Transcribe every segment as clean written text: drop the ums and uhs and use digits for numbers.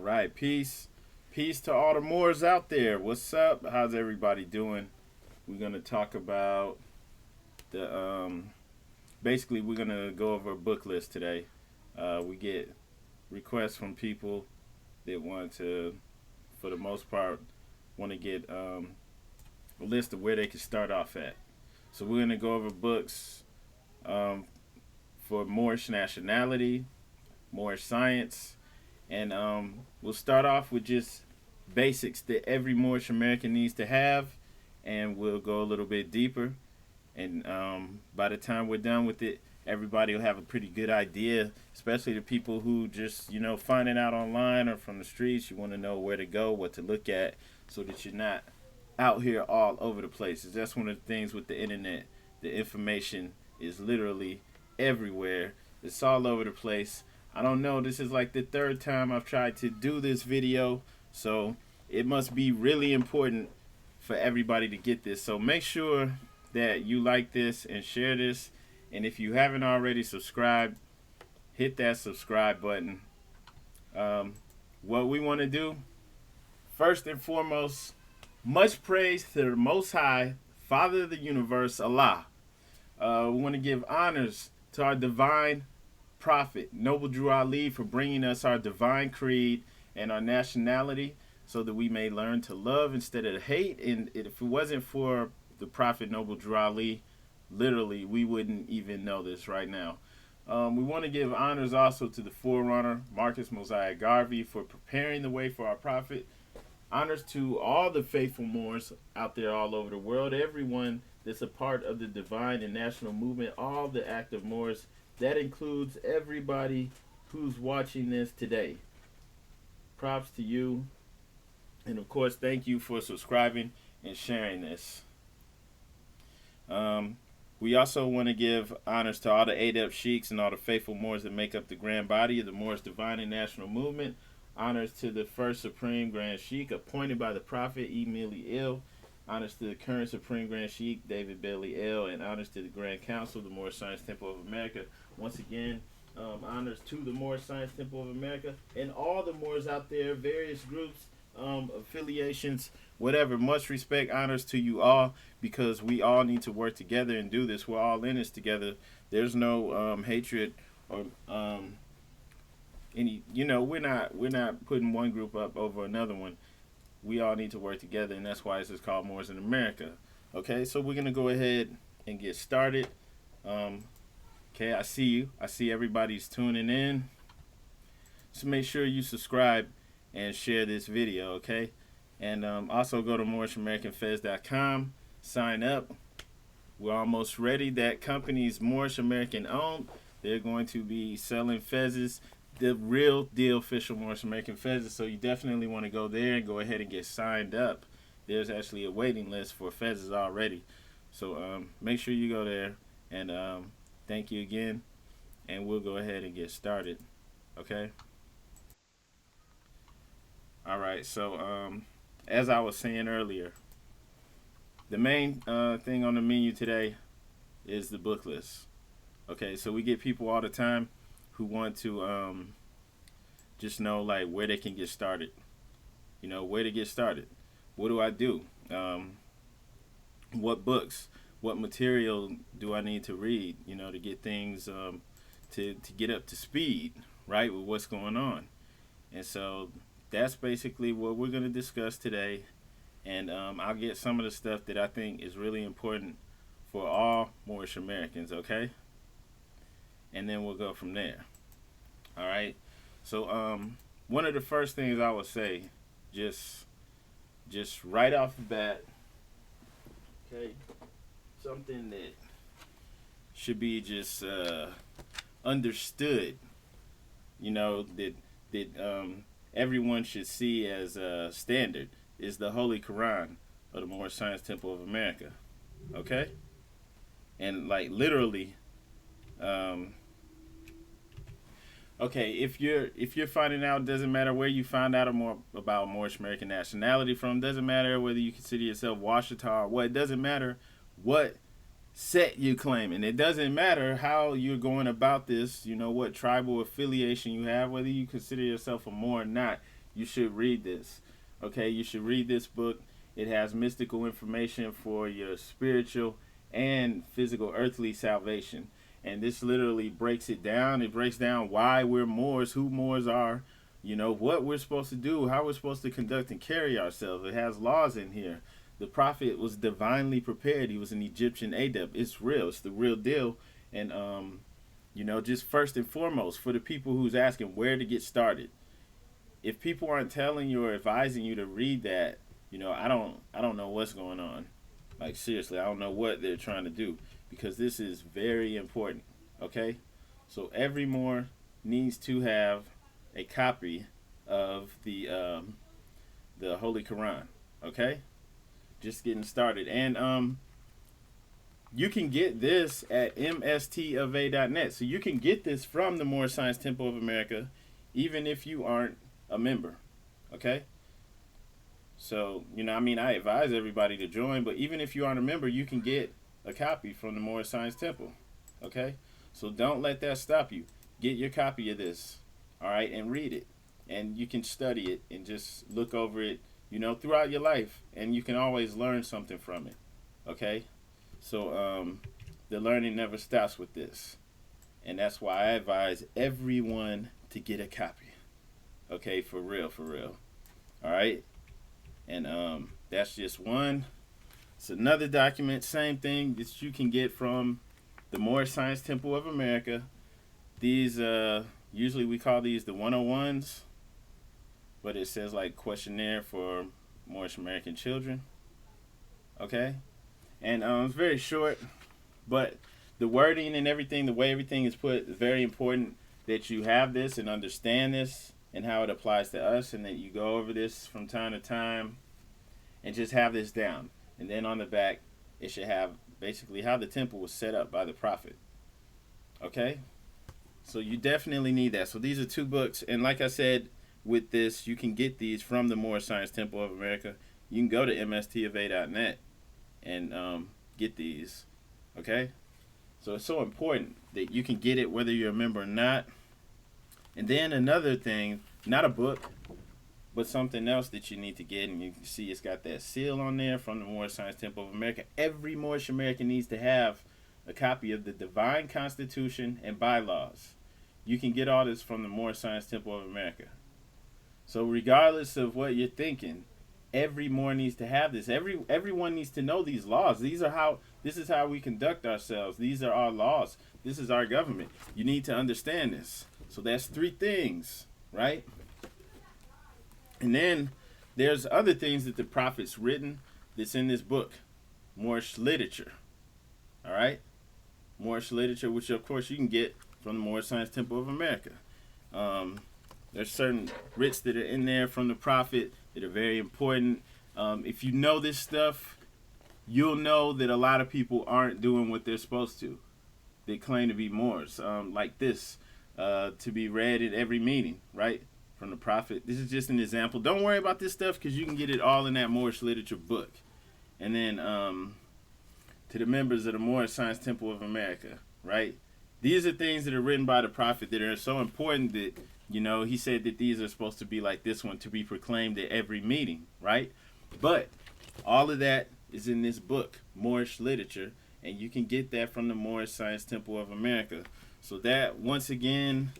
right, peace to all the Moors out there. What's up? How's everybody doing? We're gonna talk about the basically we're gonna go over a book list today. We get requests from people that want to, for the most part, want to get a list of where they can start off at. So we're gonna go over books um, for Moorish nationality, Moorish science, and we'll start off with just basics that every Moorish American needs to have, and we'll go a little bit deeper. And by the time we're done with it, everybody will have a pretty good idea, especially the people who just, find it out online or from the streets. You want to know where to go, what to look at, so that you're not out here all over the place. That's one of the things with the internet. The information is literally everywhere. It's all over the place. I don't know, this is like the third time I've tried to do this video, so it must be really important for everybody to get this. So make sure that you like this and share this, and if you haven't already subscribed, hit that subscribe button. What we want to do, first and foremost, much praise to the Most High, Father of the universe, Allah. We want to give honors to our divine prophet, Noble Drew Ali, for bringing us our divine creed and our nationality so that we may learn to love instead of hate. And if it wasn't for the prophet Noble Drew Ali, literally, we wouldn't even know this right now. We want to give honors also to the forerunner, Marcus Mosiah Garvey, for preparing the way for our prophet. Honors to all the faithful Moors out there all over the world, everyone that's a part of the divine and national movement, all the active Moors. That includes everybody who's watching this today. Props to you. And of course, thank you for subscribing and sharing this. We also want to give honors to all the Adept Sheiks and all the faithful Moors that make up the grand body of the Moorish Divine and National Movement. Honors to the first Supreme Grand Sheik appointed by the Prophet Emily Ill. Honors to the current Supreme Grand Sheik David Bailey L. And honors to the Grand Council of the Moorish Science Temple of America. Once again, honors to the Moorish Science Temple of America and all the Moors out there, various groups, affiliations, whatever. Much respect, honors to you all, because we all need to work together and do this. We're all in this together. There's no hatred or any. We're not putting one group up over another one. We all need to work together, and that's why this is called Moors in America. Okay, so we're gonna go ahead and get started. Okay, I see you. I see everybody's tuning in. So make sure you subscribe and share this video, okay? And also go to MoorishAmericanFez.com. Sign up. We're almost ready. That company is Moorish American owned. They're going to be selling fezzes, the real deal official Moorish American fezzes. So you definitely want to go there and go ahead and get signed up. There's actually a waiting list for fezzes already. So make sure you go there, and thank you again, and we'll go ahead and get started, okay? All right, so as I was saying earlier, the main thing on the menu today is the book list. Okay, so we get people all the time who want to just know like where they can get started. Where to get started. What do I do? What books? What material do I need to read? To get things to get up to speed, right, with what's going on. And so that's basically what we're going to discuss today. And I'll get some of the stuff that I think is really important for all Moorish Americans, okay? And then we'll go from there. All right? So one of the first things I would say, just right off the bat, okay, something that should be just understood, that everyone should see as a standard, is the Holy Quran of the Moorish Science Temple of America. Okay? And like literally, okay, if you're finding out, doesn't matter where you find out more about Moorish American nationality from, doesn't matter whether you consider yourself Washita or what, it doesn't matter what set you claim, and it doesn't matter how you're going about this, what tribal affiliation you have, whether you consider yourself a Moor or not. you should read this. Okay, you should read this book. It has mystical information for your spiritual and physical earthly salvation. And this literally breaks it down. It breaks down why we're Moors, who Moors are, what we're supposed to do, how we're supposed to conduct and carry ourselves. It has laws in here. The prophet was divinely prepared. He was an Egyptian adept. It's real. It's the real deal. And, just first and foremost, for the people who's asking where to get started, if people aren't telling you or advising you to read that, I don't know what's going on. Like, seriously, I don't know what they're trying to do, because this is very important. Okay, so every Moor needs to have a copy of the Holy Quran. Okay, just getting started, and you can get this at mstofa.net. So you can get this from the Moorish Science Temple of America, even if you aren't a member. Okay, so I advise everybody to join, but even if you aren't a member, you can get a copy from the Moorish Science Temple. Okay, so don't let that stop you. Get your copy of this, all right, and read it, and you can study it and just look over it, throughout your life, and you can always learn something from it. Okay, so the learning never stops with this, and that's why I advise everyone to get a copy. Okay, for real. All right, and that's just one. It's another document, same thing that you can get from the Moorish Science Temple of America. These, usually we call these the 101s, but it says like Questionnaire for Moorish American children. Okay, and it's very short, but the wording and everything, the way everything is put, is very important that you have this and understand this and how it applies to us, and that you go over this from time to time and just have this down. And then on the back, it should have basically how the temple was set up by the prophet. Okay? So you definitely need that. So these are 2 books. And like I said, with this, you can get these from the Moorish Science Temple of America. You can go to mstofa.net and get these. Okay? So it's so important that you can get it whether you're a member or not. And then another thing, not a book, but something else that you need to get, and you can see it's got that seal on there from the Moorish Science Temple of America. Every Moorish American needs to have a copy of the Divine Constitution and bylaws. You can get all this from the Moorish Science Temple of America. So regardless of what you're thinking, every Moor needs to have this. Everyone needs to know these laws. This is how we conduct ourselves. These are our laws. This is our government. You need to understand this. So that's 3 things, right? And then there's other things that the prophet's written that's in this book, Moorish Literature. All right? Moorish Literature, which of course you can get from the Moorish Science Temple of America. There's certain writs that are in there from the prophet that are very important. If you know this stuff, you'll know that a lot of people aren't doing what they're supposed to. They claim to be Moors, like this, to be read at every meeting, right? From the prophet. This is just an example. Don't worry about this stuff, because you can get it all in that Moorish Literature book. And then to the members of the Moorish Science Temple of America, right? These are things that are written by the prophet that are so important that, he said that these are supposed to be like this one, to be proclaimed at every meeting, right? But all of that is in this book, Moorish Literature, and you can get that from the Moorish Science Temple of America. So that, once again,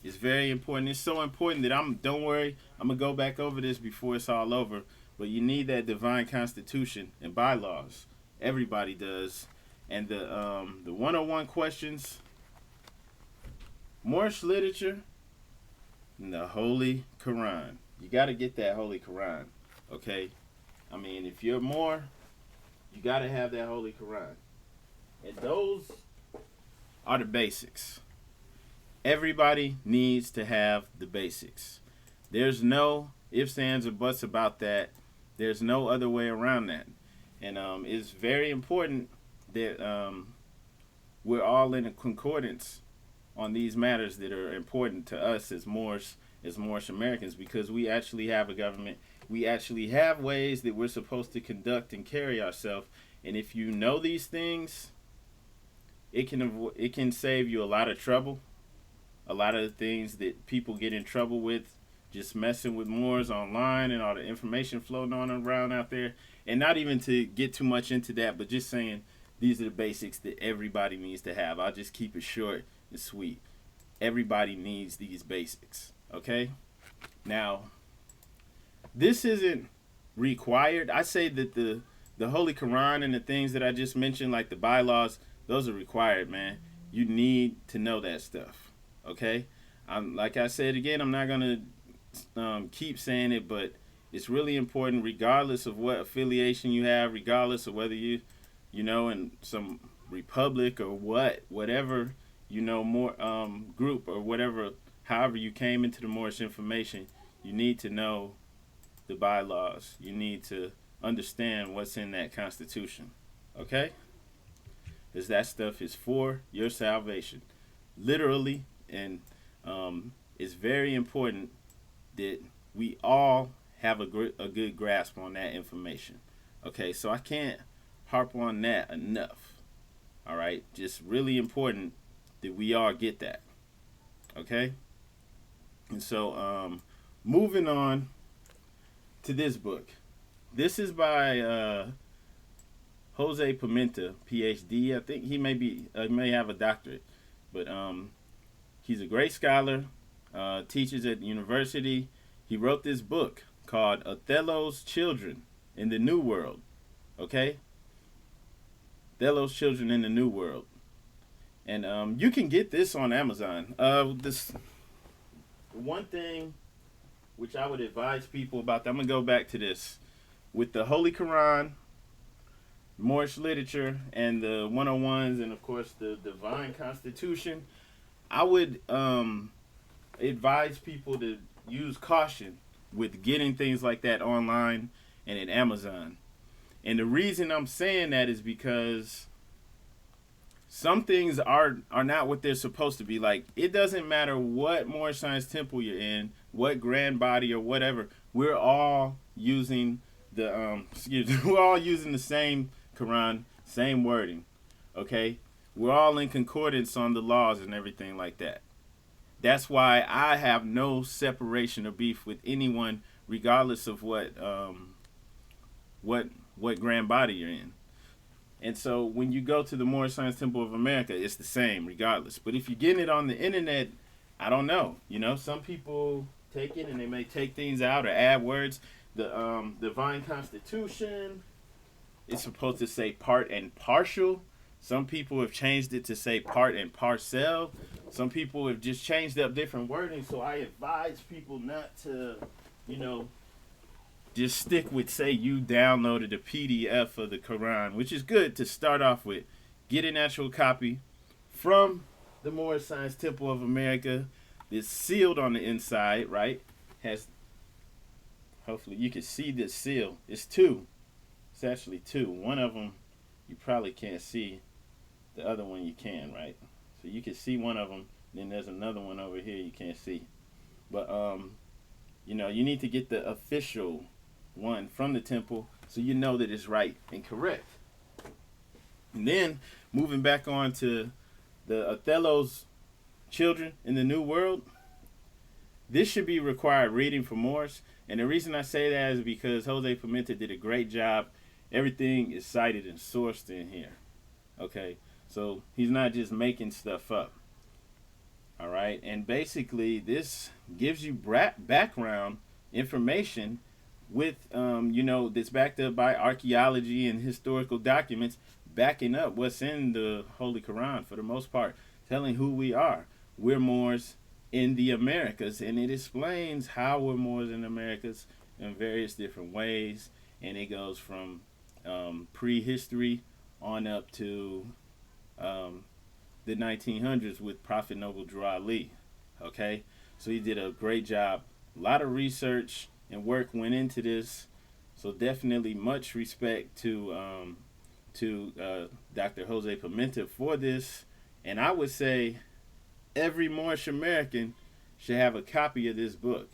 is very important. It's so important that don't worry, I'm going to go back over this before it's all over. But you need that divine constitution and bylaws. Everybody does. And the 101 questions, Moorish Literature, and the Holy Quran. You got to get that Holy Quran, okay? I mean, if you're Moor, you got to have that Holy Quran. And those are the basics. Everybody needs to have the basics. There's no ifs, ands, or buts about that. There's no other way around that. And it's very important that we're all in a concordance on these matters that are important to us as Moors, as Moorish Americans, because we actually have a government. We actually have ways that we're supposed to conduct and carry ourselves. And if you know these things, it can save you a lot of trouble. A lot of the things that people get in trouble with just messing with Moors online and all the information floating on around out there. And not even to get too much into that, but just saying these are the basics that everybody needs to have. I'll just keep it short and sweet. Everybody needs these basics, okay? Now, this isn't required. I say that the Holy Quran and the things that I just mentioned, like the bylaws, those are required, man. You need to know that stuff, okay? Like I said again, I'm not going to keep saying it, but it's really important regardless of what affiliation you have, regardless of whether you know, in some republic or whatever, you know, more group or whatever, however you came into the Moorish information, you need to know the bylaws. You need to understand what's in that constitution, okay? Because that stuff is for your salvation, literally, and it's very important that we all have a good grasp on that information, okay? So I can't harp on that enough, all right? Just really important that we all get that, okay? And so moving on to this book. This is by Jose Pimenta, PhD. I think he may have a doctorate, but he's a great scholar, teaches at the university. He wrote this book called Othello's Children in the New World, okay? Othello's Children in the New World. And you can get this on Amazon. This one thing which I would advise people about, I'm going to go back to this. With the Holy Quran, Moorish Literature, and the 101s, and of course the Divine Constitution, I would advise people to use caution with getting things like that online and at Amazon. And the reason I'm saying that is because some things are not what they're supposed to be. Like, it doesn't matter what Moorish Science Temple you're in, what grand body or whatever, we're all using the we're all using the same Quran, same wording, okay? We're all in concordance on the laws and everything like that. That's why I have no separation or beef with anyone, regardless of what grand body you're in. And so when you go to the Moorish Science Temple of America, it's the same regardless. But if you're getting it on the internet, I don't know. You know, some people take it and they may take things out or add words. The Divine Constitution is supposed to say part and partial. Some people have changed it to say part and parcel. Some people have just changed up different wording. So I advise people not to, you know, just stick with, say, you downloaded a PDF of the Quran, which is good to start off with. Get an actual copy from the Moorish Science Temple of America. It's sealed on the inside, right? Hopefully you can see this seal. It's two. It's actually two. One of them you probably can't see. The other one you can, right? So you can see one of them. Then there's another one over here you can't see. But, you know, you need to get the official one from the temple so you know that it's right and correct. And then moving back on to the Othello's Children in the New World, this should be required reading for Moors. And the reason I say that is because Jose Pimenta did a great job. Everything is cited and sourced in here, okay? So he's not just making stuff up, all right? And basically this gives you background information with, you know, that's backed up by archaeology and historical documents backing up what's in the Holy Quran for the most part, telling who we are. We're Moors in the Americas, and it explains how we're Moors in the Americas in various different ways, and it goes from prehistory on up to the 1900s with Prophet Noble Drew Ali, okay? So he did a great job. A lot of research and work went into this, so definitely much respect to Dr. Jose Pimenta for this. And I would say every Moorish American should have a copy of this book,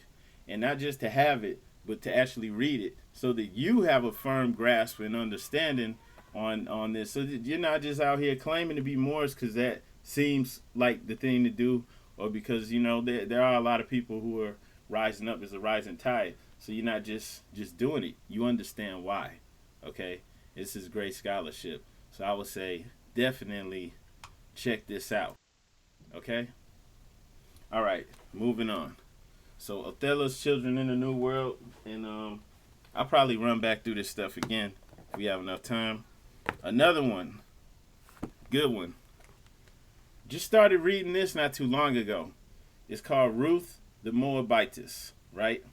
and not just to have it, but to actually read it, so that you have a firm grasp and understanding on this, so that you're not just out here claiming to be Moors because that seems like the thing to do, or because, you know, there are a lot of people who are rising up is a rising tide. So you're not just doing it. You understand why. Okay? This is great scholarship. So I would say definitely check this out. Okay? All right, moving on. So Othello's Children in the New World, and I'll probably run back through this stuff again if we have enough time. Another one, good one. Just started reading this not too long ago. It's called Ruth the Moabitess, right?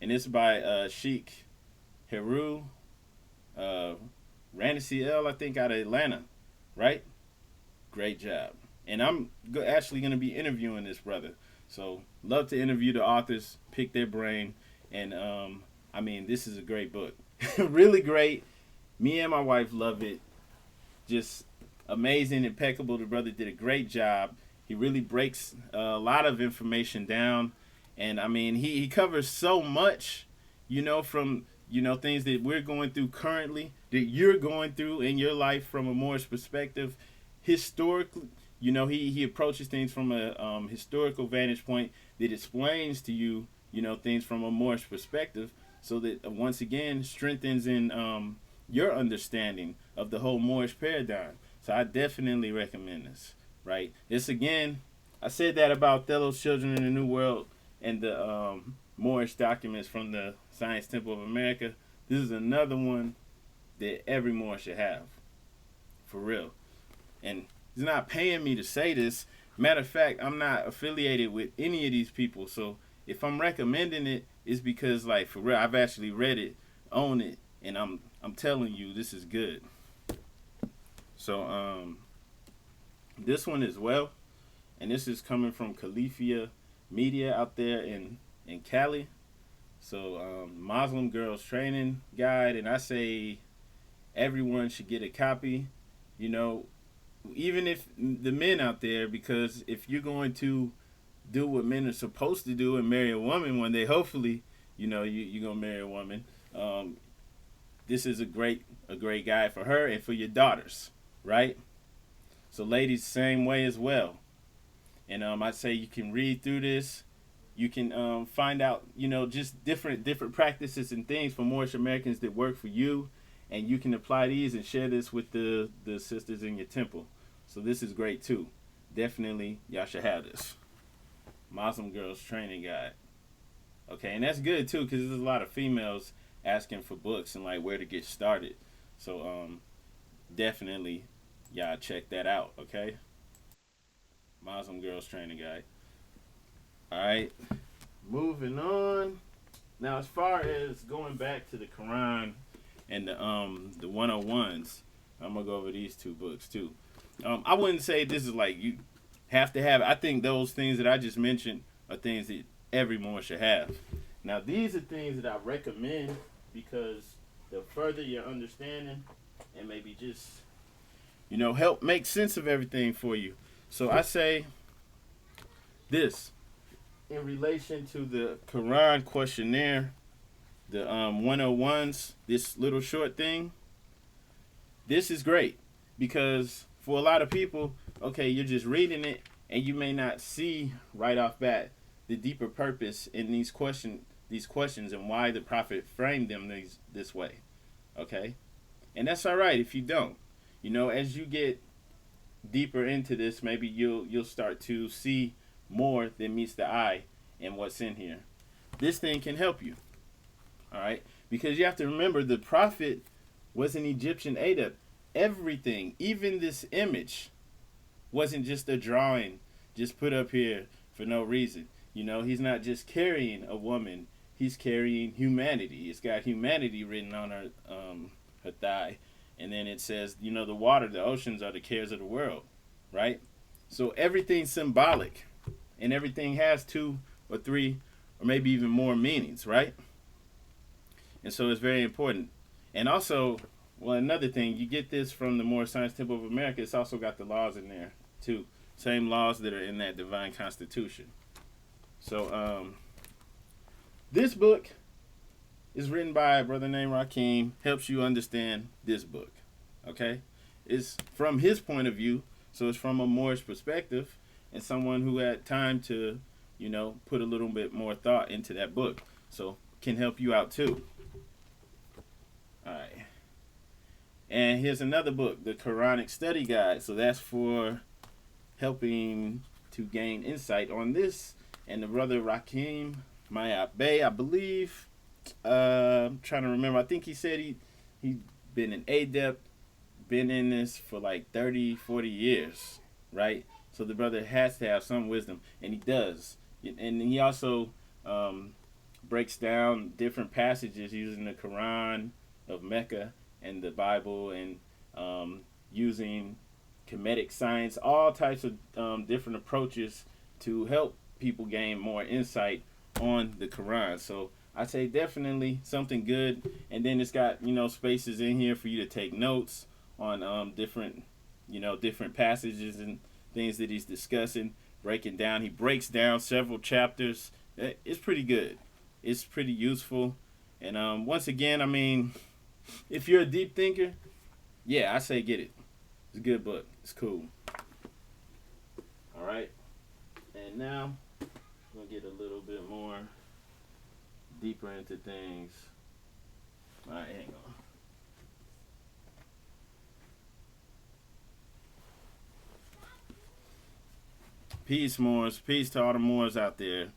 And it's by Sheikh Heru Ranisiel, I think, out of Atlanta, right? Great job. And I'm actually going to be interviewing this brother. So love to interview the authors, pick their brain. And I mean, this is a great book. Really great. Me and my wife love it. Just amazing, impeccable. The brother did a great job. He really breaks a lot of information down. And I mean, he covers so much, from, things that we're going through currently, that you're going through in your life from a Moorish perspective. Historically, he approaches things from a historical vantage point that explains to you, things from a Moorish perspective, so that once again strengthens in your understanding of the whole Moorish paradigm. So I definitely recommend this, right? This again, I said that about Othello's Children in the New World and the Moorish documents from the Science Temple of America. This is another one that every Moor should have, for real. And he's not paying me to say this. Matter of fact, I'm not affiliated with any of these people. So if I'm recommending it, it's because, like, for real, I've actually read it, own it, and I'm telling you, this is good. So this one as well, and this is coming from Califia Media out there in Cali. So Muslim Girls Training Guide, and I say everyone should get a copy. Even if the men out there, because if you're going to do what men are supposed to do and marry a woman one day, hopefully, you're going to marry a woman. This is a great guide for her and for your daughters, right? So ladies, same way as well. And I'd say you can read through this. You can find out, just different practices and things for Moorish Americans that work for you. And you can apply these and share this with the sisters in your temple. So this is great too. Definitely, y'all should have this. Muslim Girls Training Guide. Okay, and that's good too, because there's a lot of females asking for books and like where to get started. So definitely, y'all check that out. Okay. Muslim Girls Training Guide. All right, moving on. Now, as far as going back to the Quran and the 101s, I'm gonna go over these two books too. I wouldn't say this is like you have to have. I think those things that I just mentioned are things that every Moor should have. Now, these are things that I recommend because they'll further your understanding and maybe just, help make sense of everything for you. So I say this in relation to the Quran Questionnaire, the 101s, this little short thing. This is great because for a lot of people, okay, you're just reading it and you may not see right off bat the deeper purpose in these questions and why the prophet framed them this way. Okay? And that's all right if you don't. As you get deeper into this, maybe you'll start to see more than meets the eye in what's in here. This thing can help you. All right? Because you have to remember the prophet was an Egyptian adept. Everything, even this image, wasn't just a drawing just put up here for no reason. He's not just carrying a woman, he's carrying humanity. It's got humanity written on her thigh. And then it says, the water, the oceans are the cares of the world, right? So everything's symbolic, and everything has 2 or 3 or maybe even more meanings, right? And so it's very important. And also, well, another thing, you get this from the Moorish Science Temple of America. It's also got the laws in there, too. Same laws that are in that divine constitution. So, this book is written by a brother named Rakim. Helps you understand this book, okay? It's from his point of view, so it's from a Moorish perspective and someone who had time to put a little bit more thought into that book. So can help you out too. All right. And here's another book, the Quranic Study Guide. So that's for helping to gain insight on this. And the brother Rakim Mayabe, I believe, I'm trying to remember. I think he said he been an adept, been in this for like 30, 40 years, right? So the brother has to have some wisdom, and he does. And he also breaks down different passages using the Quran of Mecca and the Bible, and using Kemetic science, all types of different approaches to help people gain more insight on the Quran. So I say definitely something good. And then it's got spaces in here for you to take notes on different passages and things that he's discussing, breaking down. He breaks down several chapters. It's pretty good. It's pretty useful. And once again, I mean, if you're a deep thinker, yeah, I say get it. It's a good book. It's cool. All right. And now we'll get a little bit more deeper into things. All right, hang on. Peace, Moors. Peace to all the Moors out there.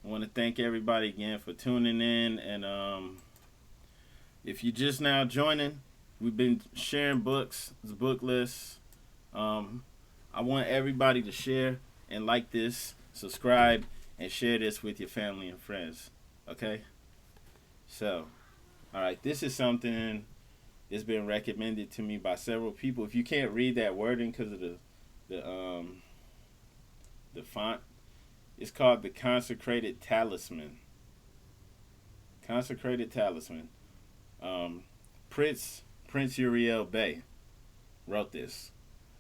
I want to thank everybody again for tuning in. And if you're just now joining, we've been sharing books, book lists. I want everybody to share and like this, subscribe, and share this with your family and friends. Okay? So, all right, this is something that's been recommended to me by several people. If you can't read that wording because of the font, it's called the Consecrated Talisman. Consecrated Talisman. Prince Uriel Bey wrote this.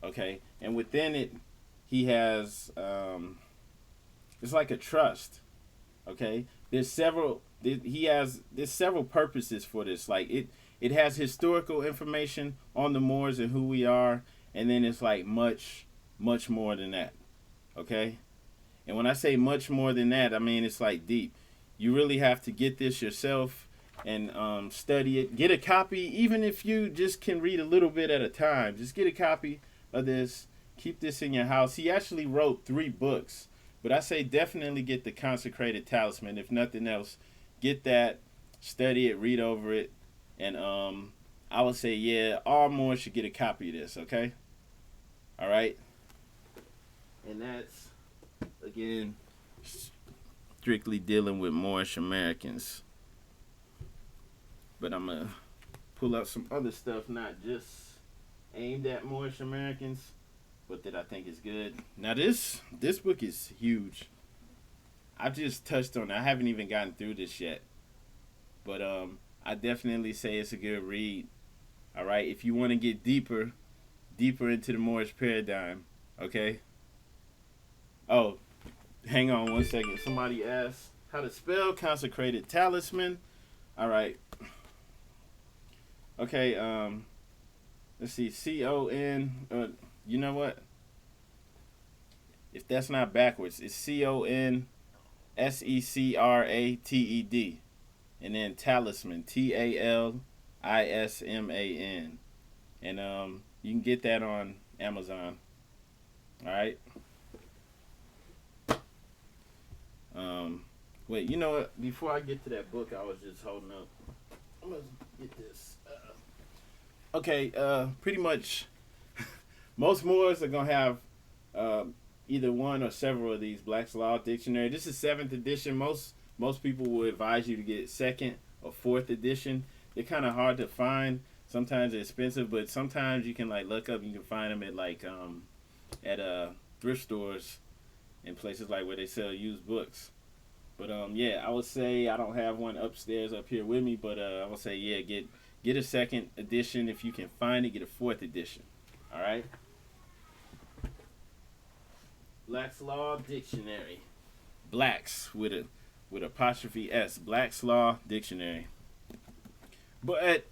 Okay, and within it, he has it's like a trust. Okay, there's several purposes for this. Like it has historical information on the Moors and who we are, and then it's like much more than that. Okay, and when I say much more than that, I mean it's like deep. You really have to get this yourself and study it. Get a copy, even if you just can read a little bit at a time. Just get a copy of this. Keep this in your house. He actually wrote 3 books, but I say definitely get the Consecrated Talisman. If nothing else, get that, study it, read over it, and I would say, yeah, all Moors should get a copy of this, okay? All right? And that's, again, strictly dealing with Moorish Americans. But I'm going to pull up some other stuff, not just aimed at Moorish Americans, but that I think is good. Now this book is huge. I've just touched on it. I haven't even gotten through this yet. But I definitely say it's a good read. All right, if you want to get deeper into the Moorish paradigm, okay? Oh, hang on one second. Somebody asked how to spell Consecrated Talisman. All right. Okay, let's see, C-O-N, you know what? If that's not backwards, it's C-O-N-S-E-C-R-A-T-E-D. And then Talisman, T-A-L-I-S-M-A-N. And you can get that on Amazon. All right? Wait, you know what? Before I get to that book I was just holding up, I'm going to get this. Okay, pretty much most Moors are going to have either one or several of these Black's Law Dictionary. This is 7th edition. Most people will advise you to get 2nd or 4th edition. They're kind of hard to find. Sometimes they're expensive, but sometimes you can like look up and you can find them at like at thrift stores and places like where they sell used books. But yeah, I would say I don't have one upstairs up here with me, but I would say yeah, get a 2nd edition if you can find it. Get a 4th edition. All right. Black's Law Dictionary. Blacks with apostrophe S. Black's Law Dictionary. But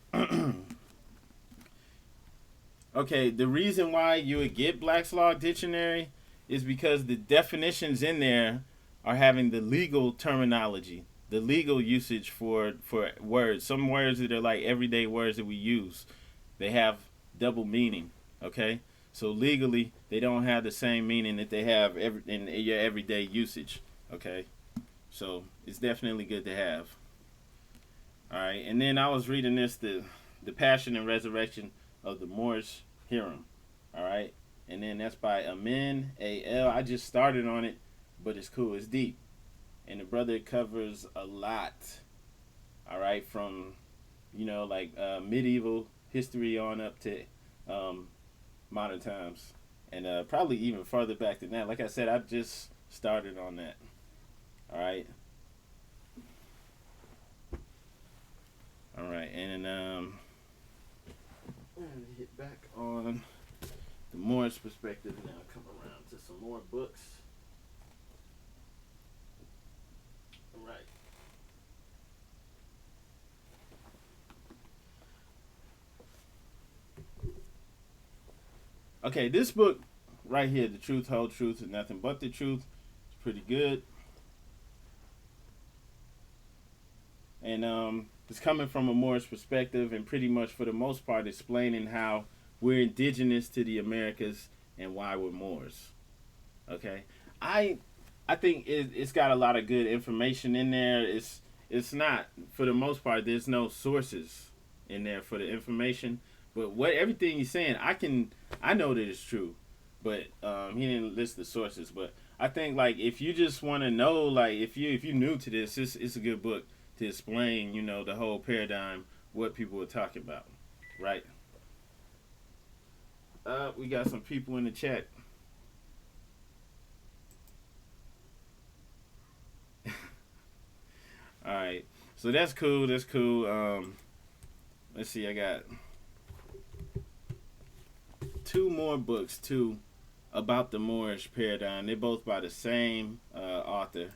okay, the reason why you would get Black's Law Dictionary is because the definitions in there are having the legal terminology, the legal usage for words. Some words that are like everyday words that we use, they have double meaning. Okay, so legally they don't have the same meaning that they have in your everyday usage. Okay, so it's definitely good to have. All right, and then I was reading this, the Passion and Resurrection of the Moorish Hiram. All right, and then that's by Amin A.L. I just started on it, but it's cool. It's deep, and the brother covers a lot. All right, from like medieval history on up to modern times, and probably even further back than that. Like I said, I just started on that. All right. All right, and I'm gonna hit back on the Moorish perspective now. Come around to some more books. All right. Okay, this book right here, The Truth, Whole Truth, and Nothing But the Truth, is pretty good. And it's coming from a Moorish perspective, and pretty much for the most part explaining how we're indigenous to the Americas and why we're Moors. Okay, I think it's got a lot of good information in there. It's not, for the most part, there's no sources in there for the information, but what everything he's saying, I know that it's true, but he didn't list the sources. But I think, like, if you just want to know, like, if you're new to this, it's a good book to explain, the whole paradigm, what people are talking about, right? We got some people in the chat. All right, so that's cool. That's cool. Let's see. I got two more books too about the Moorish paradigm. They're both by the same author,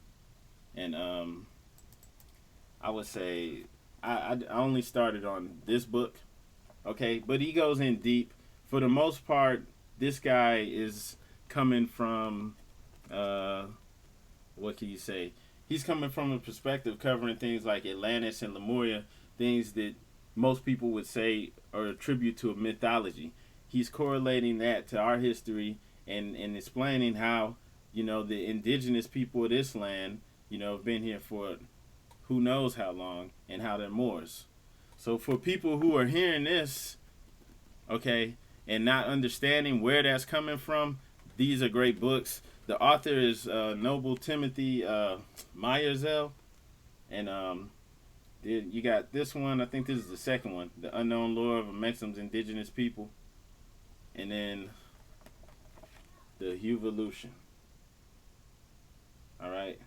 and I would say I only started on this book, okay, but he goes in deep. For the most part, this guy is coming from what can you say? He's coming from a perspective covering things like Atlantis and Lemuria, things that most people would say are attributed to a mythology. He's correlating that to our history and explaining how, the indigenous people of this land, have been here for who knows how long, and how they're Moors. So for people who are hearing this, okay, and not understanding where that's coming from, these are great books. The author is Noble Timothy Myersell, and you got this one. I think this is the second one, The Unknown Lore of Mexicans Indigenous People, and then The Evolution. All right.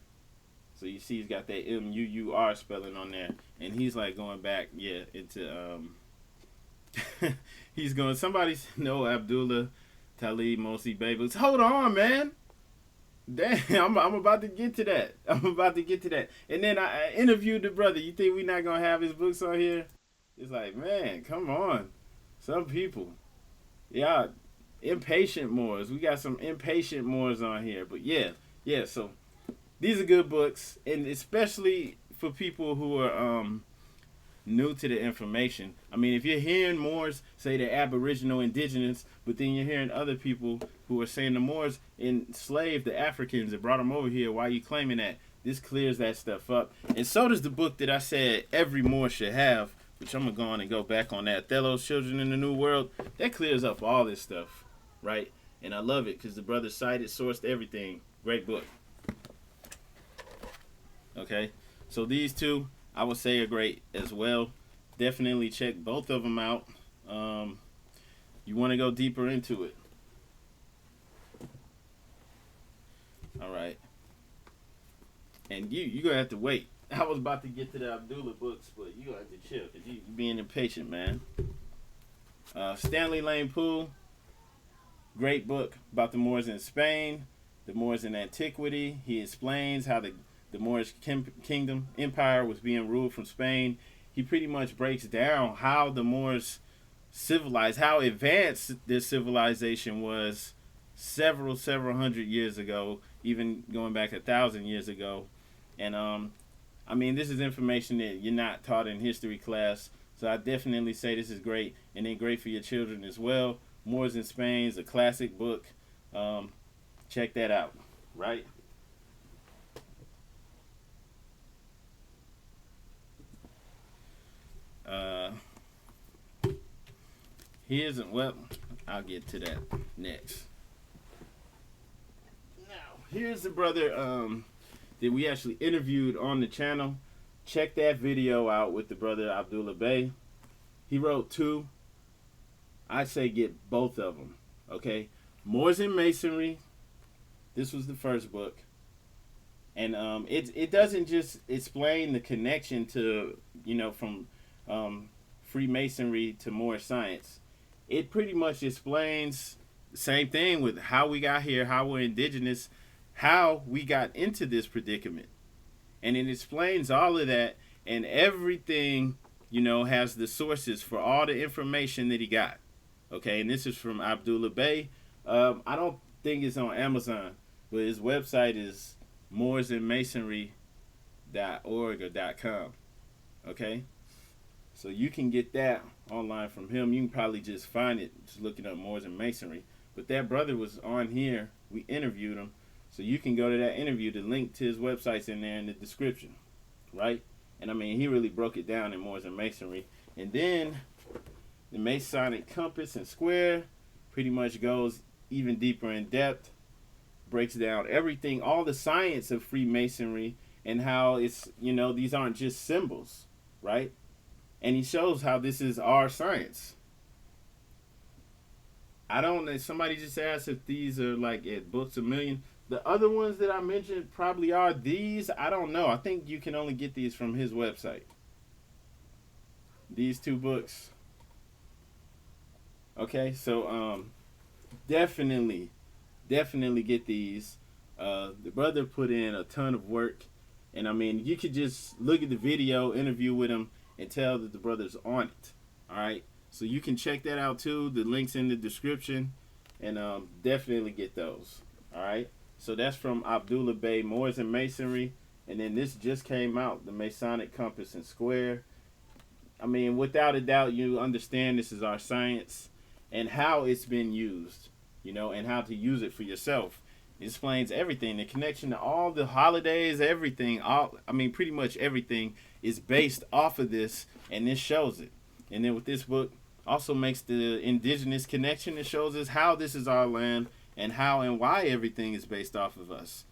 So you see he's got that M-U-U-R spelling on there. And he's like going back, into, he's going, somebody know Abdullah Talib Mosi Babels. Hold on, man. Damn, I'm about to get to that. And then I interviewed the brother. You think we not going to have his books on here? It's like, man, come on. Some people. Yeah, impatient Moors. We got some impatient Moors on here. But yeah, so these are good books, and especially for people who are new to the information. I mean, if you're hearing Moors say they're Aboriginal, Indigenous, but then you're hearing other people who are saying the Moors enslaved the Africans and brought them over here, why are you claiming that? This clears that stuff up. And so does the book that I said every Moor should have, which I'm going to go on and go back on that, Othello's Children in the New World. That clears up all this stuff, right? And I love it because the brother cited, sourced everything. Great book. Okay, so these two I would say are great as well. Definitely check both of them out. You want to go deeper into it. All right, and you're gonna have to wait. I was about to get to the Abdullah books, but you have to chill because you're being impatient, man. Stanley Lane Poole, great book about the Moors in Spain, the Moors in antiquity. He explains how the Moorish kingdom, empire was being ruled from Spain. He pretty much breaks down how the Moors civilized, how advanced their civilization was several hundred years ago, even going back 1,000 years ago. And I mean, this is information that you're not taught in history class. So I definitely say this is great, and then great for your children as well. Moors in Spain is a classic book. Check that out, right? Well, I'll get to that next. Now, here's the brother that we actually interviewed on the channel. Check that video out with the brother Abdullah Bey. He wrote 2. I say get both of them, okay? Moors in Masonry. This was the first book. And it doesn't just explain the connection to, from Freemasonry to Moorish science. It pretty much explains the same thing with how we got here, how we're indigenous, how we got into this predicament. And it explains all of that, and everything, has the sources for all the information that he got. Okay, and this is from Abdullah Bey. I don't think it's on Amazon, but his website is moorsinmasonry.org or .com. Okay, so you can get that online from him. You can probably just find it just looking up Moors in Masonry. But that brother was on here. We interviewed him. So you can go to that interview. The link to his website's in there in the description, right? And I mean, he really broke it down in Moors and Masonry. And then the Masonic compass and square pretty much goes even deeper in depth, breaks down everything, all the science of Freemasonry, and how it's, these aren't just symbols, right? And he shows how this is our science. I don't know. Somebody just asked if these are like at Books A Million. The other ones that I mentioned probably are these. I don't know. I think you can only get these from his website. These 2 books. Okay, so definitely get these. The brother put in a ton of work. And I mean, you could just look at the video, interview with him, and tell that the brother's on it. All right? So you can check that out too. The link's in the description. And definitely get those. All right? So that's from Abdullah Bey, Moors and Masonry. And then this just came out, the Masonic Compass and Square. I mean, without a doubt, you understand this is our science and how it's been used, and how to use it for yourself. It explains everything, the connection to all the holidays, everything. Pretty much everything is based off of this, and this shows it. And then with this book, also makes the indigenous connection. It shows us how this is our land, and how and why everything is based off of us.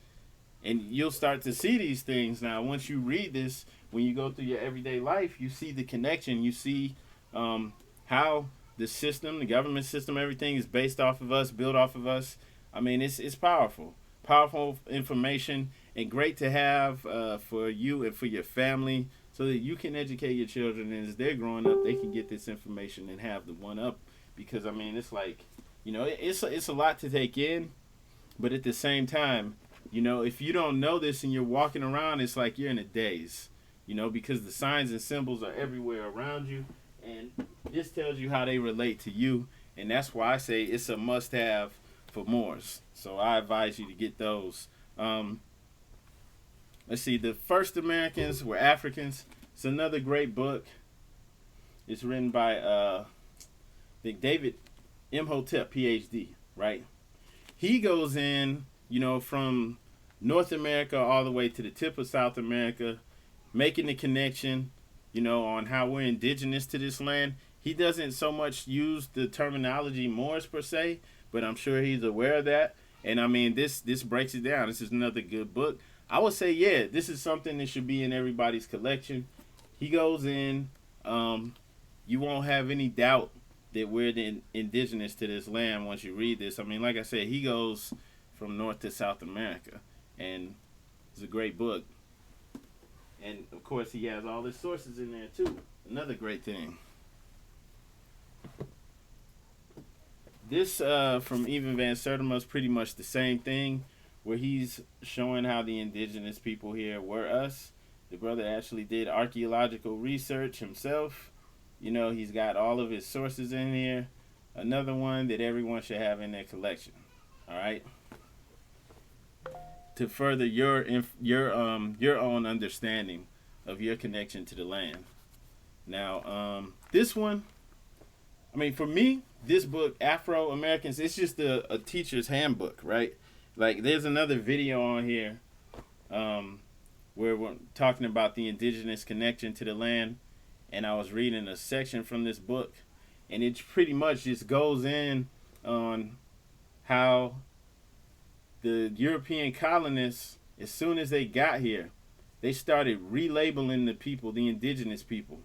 And you'll start to see these things now. Once you read this, when you go through your everyday life, you see the connection. You see how the system, the government system, everything is based off of us, built off of us. I mean, it's powerful. Powerful information, and great to have for you and for your family, so that you can educate your children. And as they're growing up, they can get this information and have the one up. Because, I mean, it's like, it's a lot to take in, but at the same time, if you don't know this and you're walking around, it's like you're in a daze, because the signs and symbols are everywhere around you, and this tells you how they relate to you, and that's why I say it's a must-have for Moors. So I advise you to get those. Let's see, the first Americans were Africans. It's another great book. It's written by David Imhotep, PhD, right? He goes in, from North America all the way to the tip of South America, making the connection, on how we're indigenous to this land. He doesn't so much use the terminology Moors per se, but I'm sure he's aware of that. And I mean, this breaks it down. This is another good book. I would say, yeah, this is something that should be in everybody's collection. He goes in, you won't have any doubt that we're the indigenous to this land once you read this. I mean, like I said, he goes from North to South America, and it's a great book. And of course, he has all his sources in there too. Another great thing. This from Evan Van Sertima is pretty much the same thing, where he's showing how the indigenous people here were us. The brother actually did archaeological research himself. He's got all of his sources in here. Another one that everyone should have in their collection. All right, to further your own understanding of your connection to the land. Now, this one, I mean, for me, this book, Afro Americans, it's just a teacher's handbook, right? Like, there's another video on here where we're talking about the indigenous connection to the land, and I was reading a section from this book, and it pretty much just goes in on how the European colonists, as soon as they got here, they started relabeling the people, the indigenous people.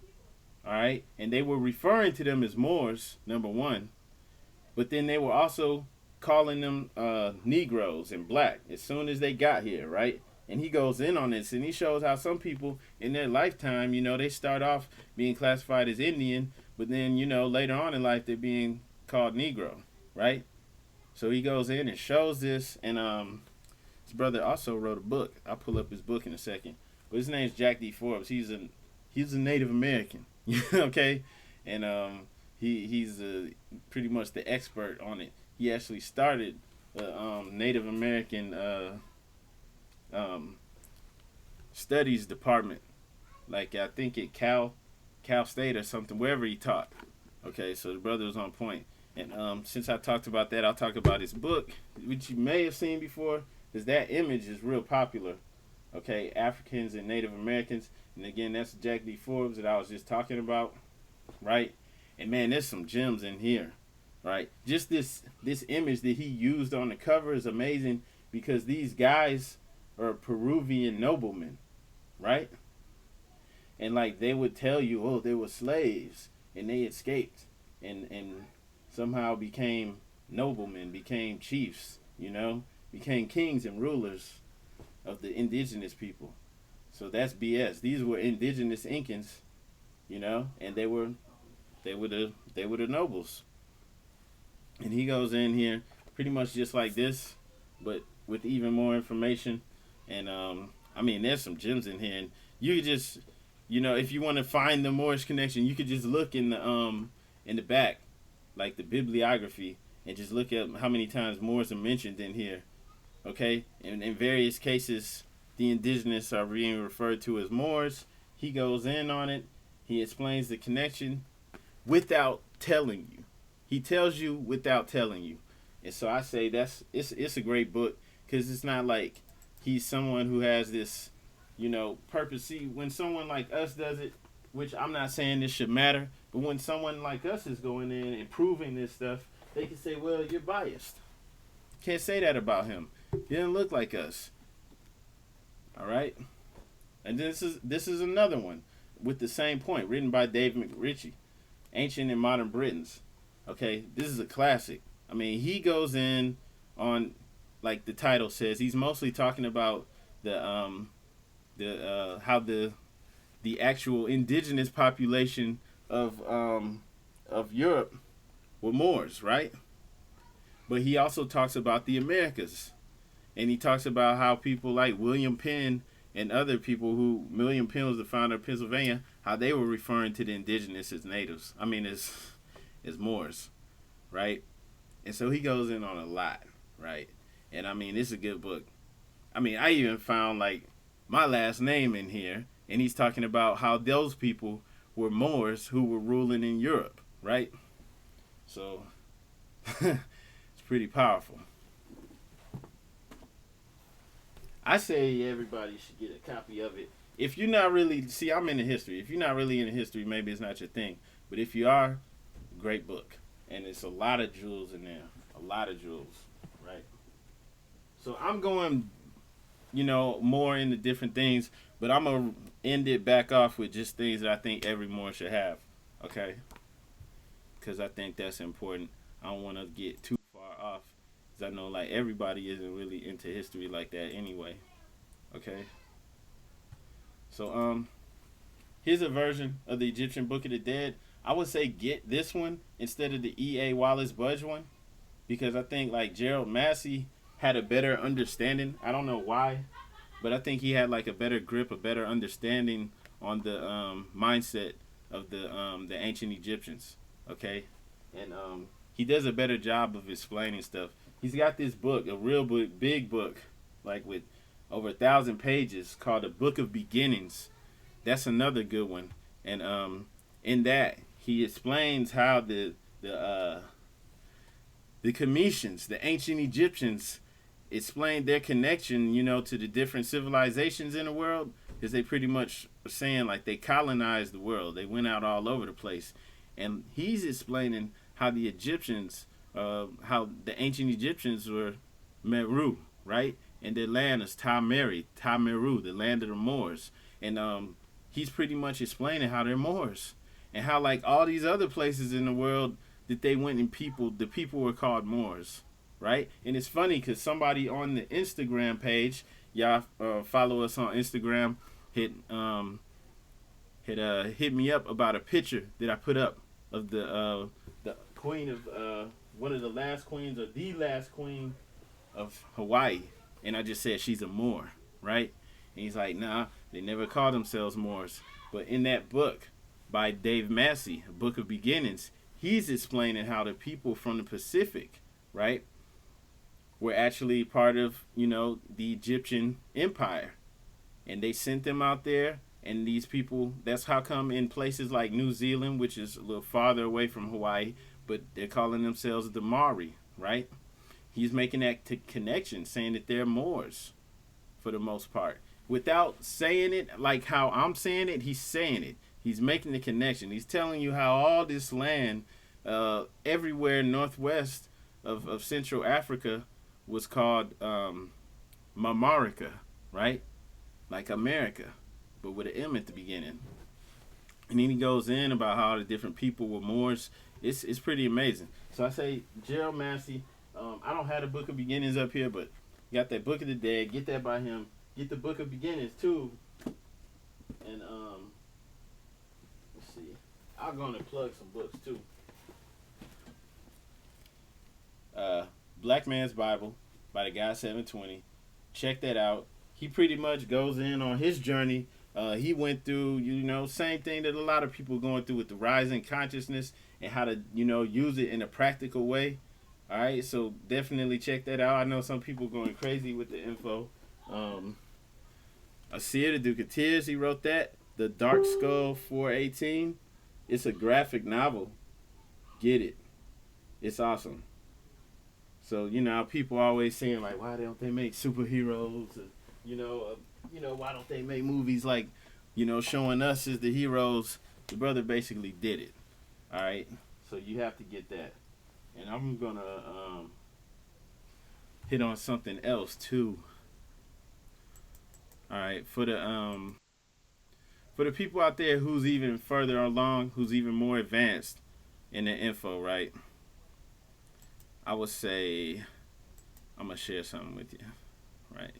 All right, and they were referring to them as Moors, number one, but then they were also calling them Negroes and black as soon as they got here, right? And he goes in on this, and he shows how some people in their lifetime, you know, they start off being classified as Indian, but then, you know, later on in life they're being called Negro, right? So he goes in and shows this, and his brother also wrote a book. I'll pull up his book in a second, but his name's Jack D. Forbes. He's a Native American. Okay, and he's pretty much the expert on it. He actually started the Native American studies department, like I think at Cal State or something, wherever he taught. Okay, so the brother was on point. And since I talked about that, I'll talk about his book, which you may have seen before, because that image is real popular. Okay, Africans and Native Americans. And again, that's Jack D. Forbes that I was just talking about, right? And man, there's some gems in here, right? Just this image that he used on the cover is amazing, because these guys are Peruvian noblemen, right? And like they would tell you, oh, they were slaves and they escaped and somehow became noblemen, became chiefs, you know, became kings and rulers of the indigenous people. So that's BS. These were indigenous Incans, you know, and they were the nobles. And he goes in here pretty much just like this, but with even more information. And I mean, there's some gems in here, and you could just, you know, if you want to find the Moorish connection, you could just look in the back, like the bibliography, and just look at how many times Moors are mentioned in here. Okay, and in various cases, the indigenous are being referred to as Moors. He goes in on it. He explains the connection without telling you. He tells you without telling you. And so I say it's a great book, because it's not like he's someone who has this, you know, purpose. See, when someone like us does it, which I'm not saying this should matter, but when someone like us is going in and proving this stuff, they can say, well, you're biased. Can't say that about him. He didn't look like us. All right? And this is another one with the same point, written by Dave McRitchie, Ancient and Modern Britons. Okay, this is a classic. I mean, he goes in on, like the title says, he's mostly talking about the how the actual indigenous population of Europe were Moors, right? But he also talks about the Americas, and he talks about how people like William Penn and other people who, William Penn was the founder of Pennsylvania, how they were referring to the indigenous as natives. I mean, as Moors, right? And so he goes in on a lot, right? And I mean, it's a good book. I mean, I even found like my last name in here, and he's talking about how those people were Moors who were ruling in Europe, right? So it's pretty powerful. I say everybody should get a copy of it. If you're not really, see, I'm into history. If you're not really into history, maybe it's not your thing. But if you are, great book. And it's a lot of jewels in there. A lot of jewels, right? So I'm going, you know, more into different things, but I'm going to end it back off with just things that I think every Moor should have, okay? Because I think that's important. I don't want to get too far off, because I know, like, everybody isn't really into history like that anyway, okay? So, here's a version of the Egyptian Book of the Dead. I would say get this one instead of the E.A. Wallace Budge one, because I think, like, Gerald Massey had a better understanding. I don't know why, but I think he had, like, a better grip, a better understanding on the mindset of the ancient Egyptians, okay? And he does a better job of explaining stuff. He's got this book, a real book, big book, like with over 1,000 pages, called the Book of Beginnings. That's another good one. And in that he explains how the uh, the Cometians, the ancient Egyptians, explained their connection, to the different civilizations in the world, because they pretty much are saying like they colonized the world. They went out all over the place, and he's explaining how the Egyptians, how the ancient Egyptians were Meru, right, and their land is Meru, the land of the Moors, and he's pretty much explaining how they're Moors, and how like all these other places in the world that they went and the people were called Moors, right? And it's funny because somebody on the Instagram page, y'all follow us on Instagram, hit me up about a picture that I put up of the queen of one of the last queens, or the last queen of Hawaii, and I just said she's a Moor, right? And he's like, nah, they never called themselves Moors. But in that book by Dave Massey, A Book of Beginnings, he's explaining how the people from the Pacific, right, were actually part of, the Egyptian Empire. And they sent them out there, and these people, that's how come in places like New Zealand, which is a little farther away from Hawaii, but they're calling themselves the Maori, right? He's making that connection, saying that they're Moors for the most part. Without saying it like how I'm saying it, he's saying it. He's making the connection. He's telling you how all this land, everywhere northwest of Central Africa, was called Mamarica, right? Like America, but with an M at the beginning. And then he goes in about how the different people were Moors. It's pretty amazing. So I say, Gerald Massey. I don't have the Book of Beginnings up here, but you got that Book of the Dead. Get that by him. Get the Book of Beginnings too. And let's see. I'm gonna plug some books too. Black Man's Bible by the guy 720. Check that out. He pretty much goes in on his journey. He went through, same thing that a lot of people are going through with the rising consciousness, and how to, use it in a practical way. All right, so definitely check that out. I know some people going crazy with the info. Asir the Duke of Tears, he wrote that. The Dark Skull 418. It's a graphic novel. Get it. It's awesome. So, people always saying like, why don't they make superheroes? Why don't they make movies like, showing us as the heroes? The brother basically did it. All right, so you have to get that. And I'm gonna hit on something else too. All right, for the people out there who's even further along, who's even more advanced in the info, right? I would say I'm gonna share something with you, right?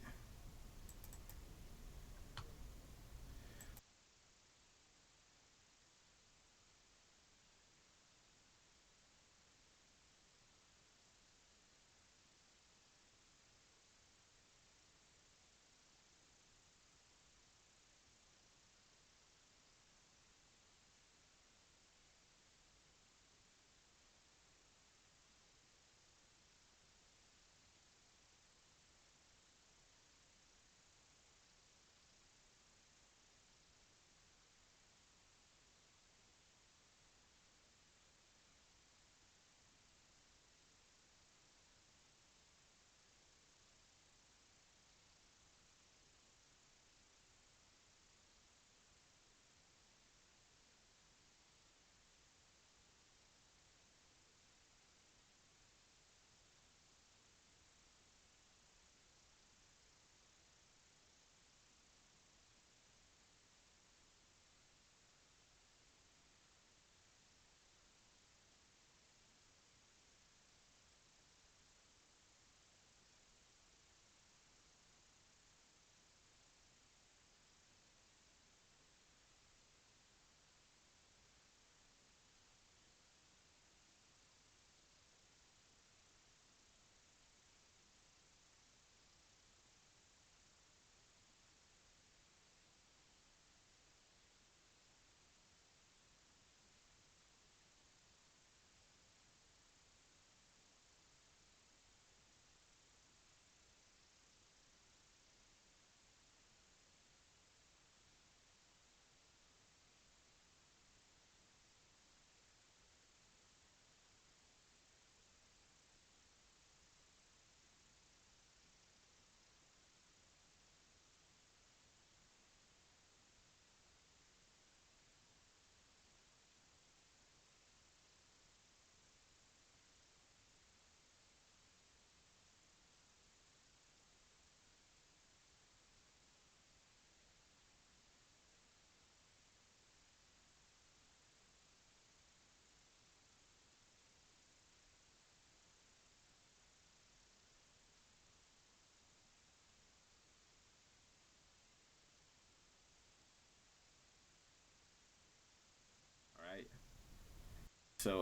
So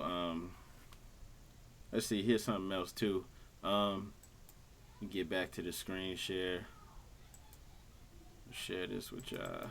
let's see. Here's something else too. Get back to the screen share. Share this with y'all.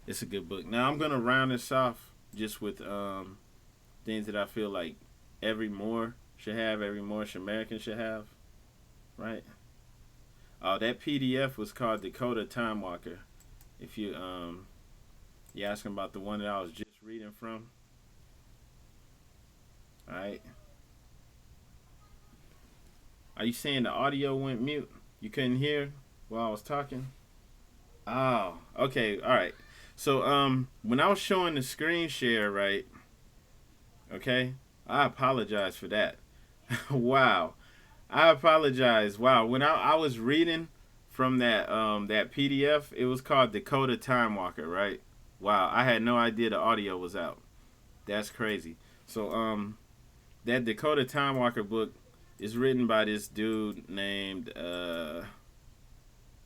It's a good book. Now I'm gonna round this off just with things that I feel like every Moor should have, every Moorish American should have, right? That PDF was called Dakota Time Walker. If you asking about the one that I was just reading from, all right? Are you saying the audio went mute? You couldn't hear while I was talking? Oh, okay, all right. So when I was showing the screen share, right? Okay, I apologize for that. Wow, I apologize. Wow, when I was reading from that PDF, it was called Dakota Time Walker, right? Wow, I had no idea the audio was out. That's crazy. So that Dakota Time Walker book is written by this dude named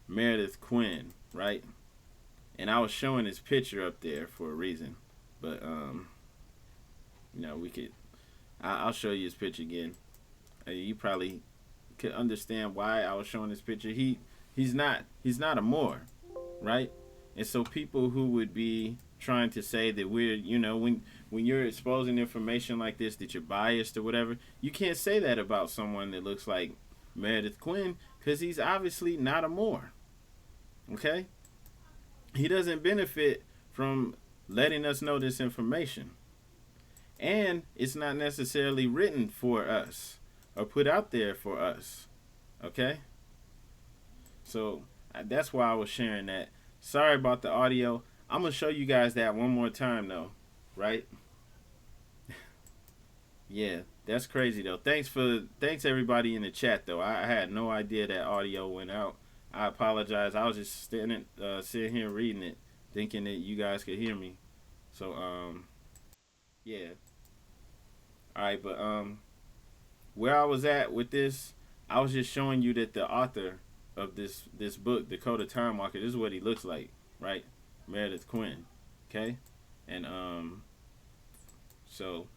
Meredith Quinn, right? And I was showing his picture up there for a reason, but we could. I'll show you his picture again. You probably could understand why I was showing his picture. He's not a Moor, right? And so people who would be trying to say that we're, when you're exposing information like this, that you're biased or whatever, you can't say that about someone that looks like Meredith Quinn, because he's obviously not a Moor. Okay? He doesn't benefit from letting us know this information. And it's not necessarily written for us or put out there for us. Okay? So that's why I was sharing that. Sorry about the audio. I'm going to show you guys that one more time, though. Right? Yeah, that's crazy, though. Thanks everybody in the chat, though. I had no idea that audio went out. I apologize. I was just sitting here reading it, thinking that you guys could hear me. So, yeah. All right, but where I was at with this, I was just showing you that the author of this book, Dakota Time Walker, this is what he looks like, right? Meredith Quinn, okay? And so,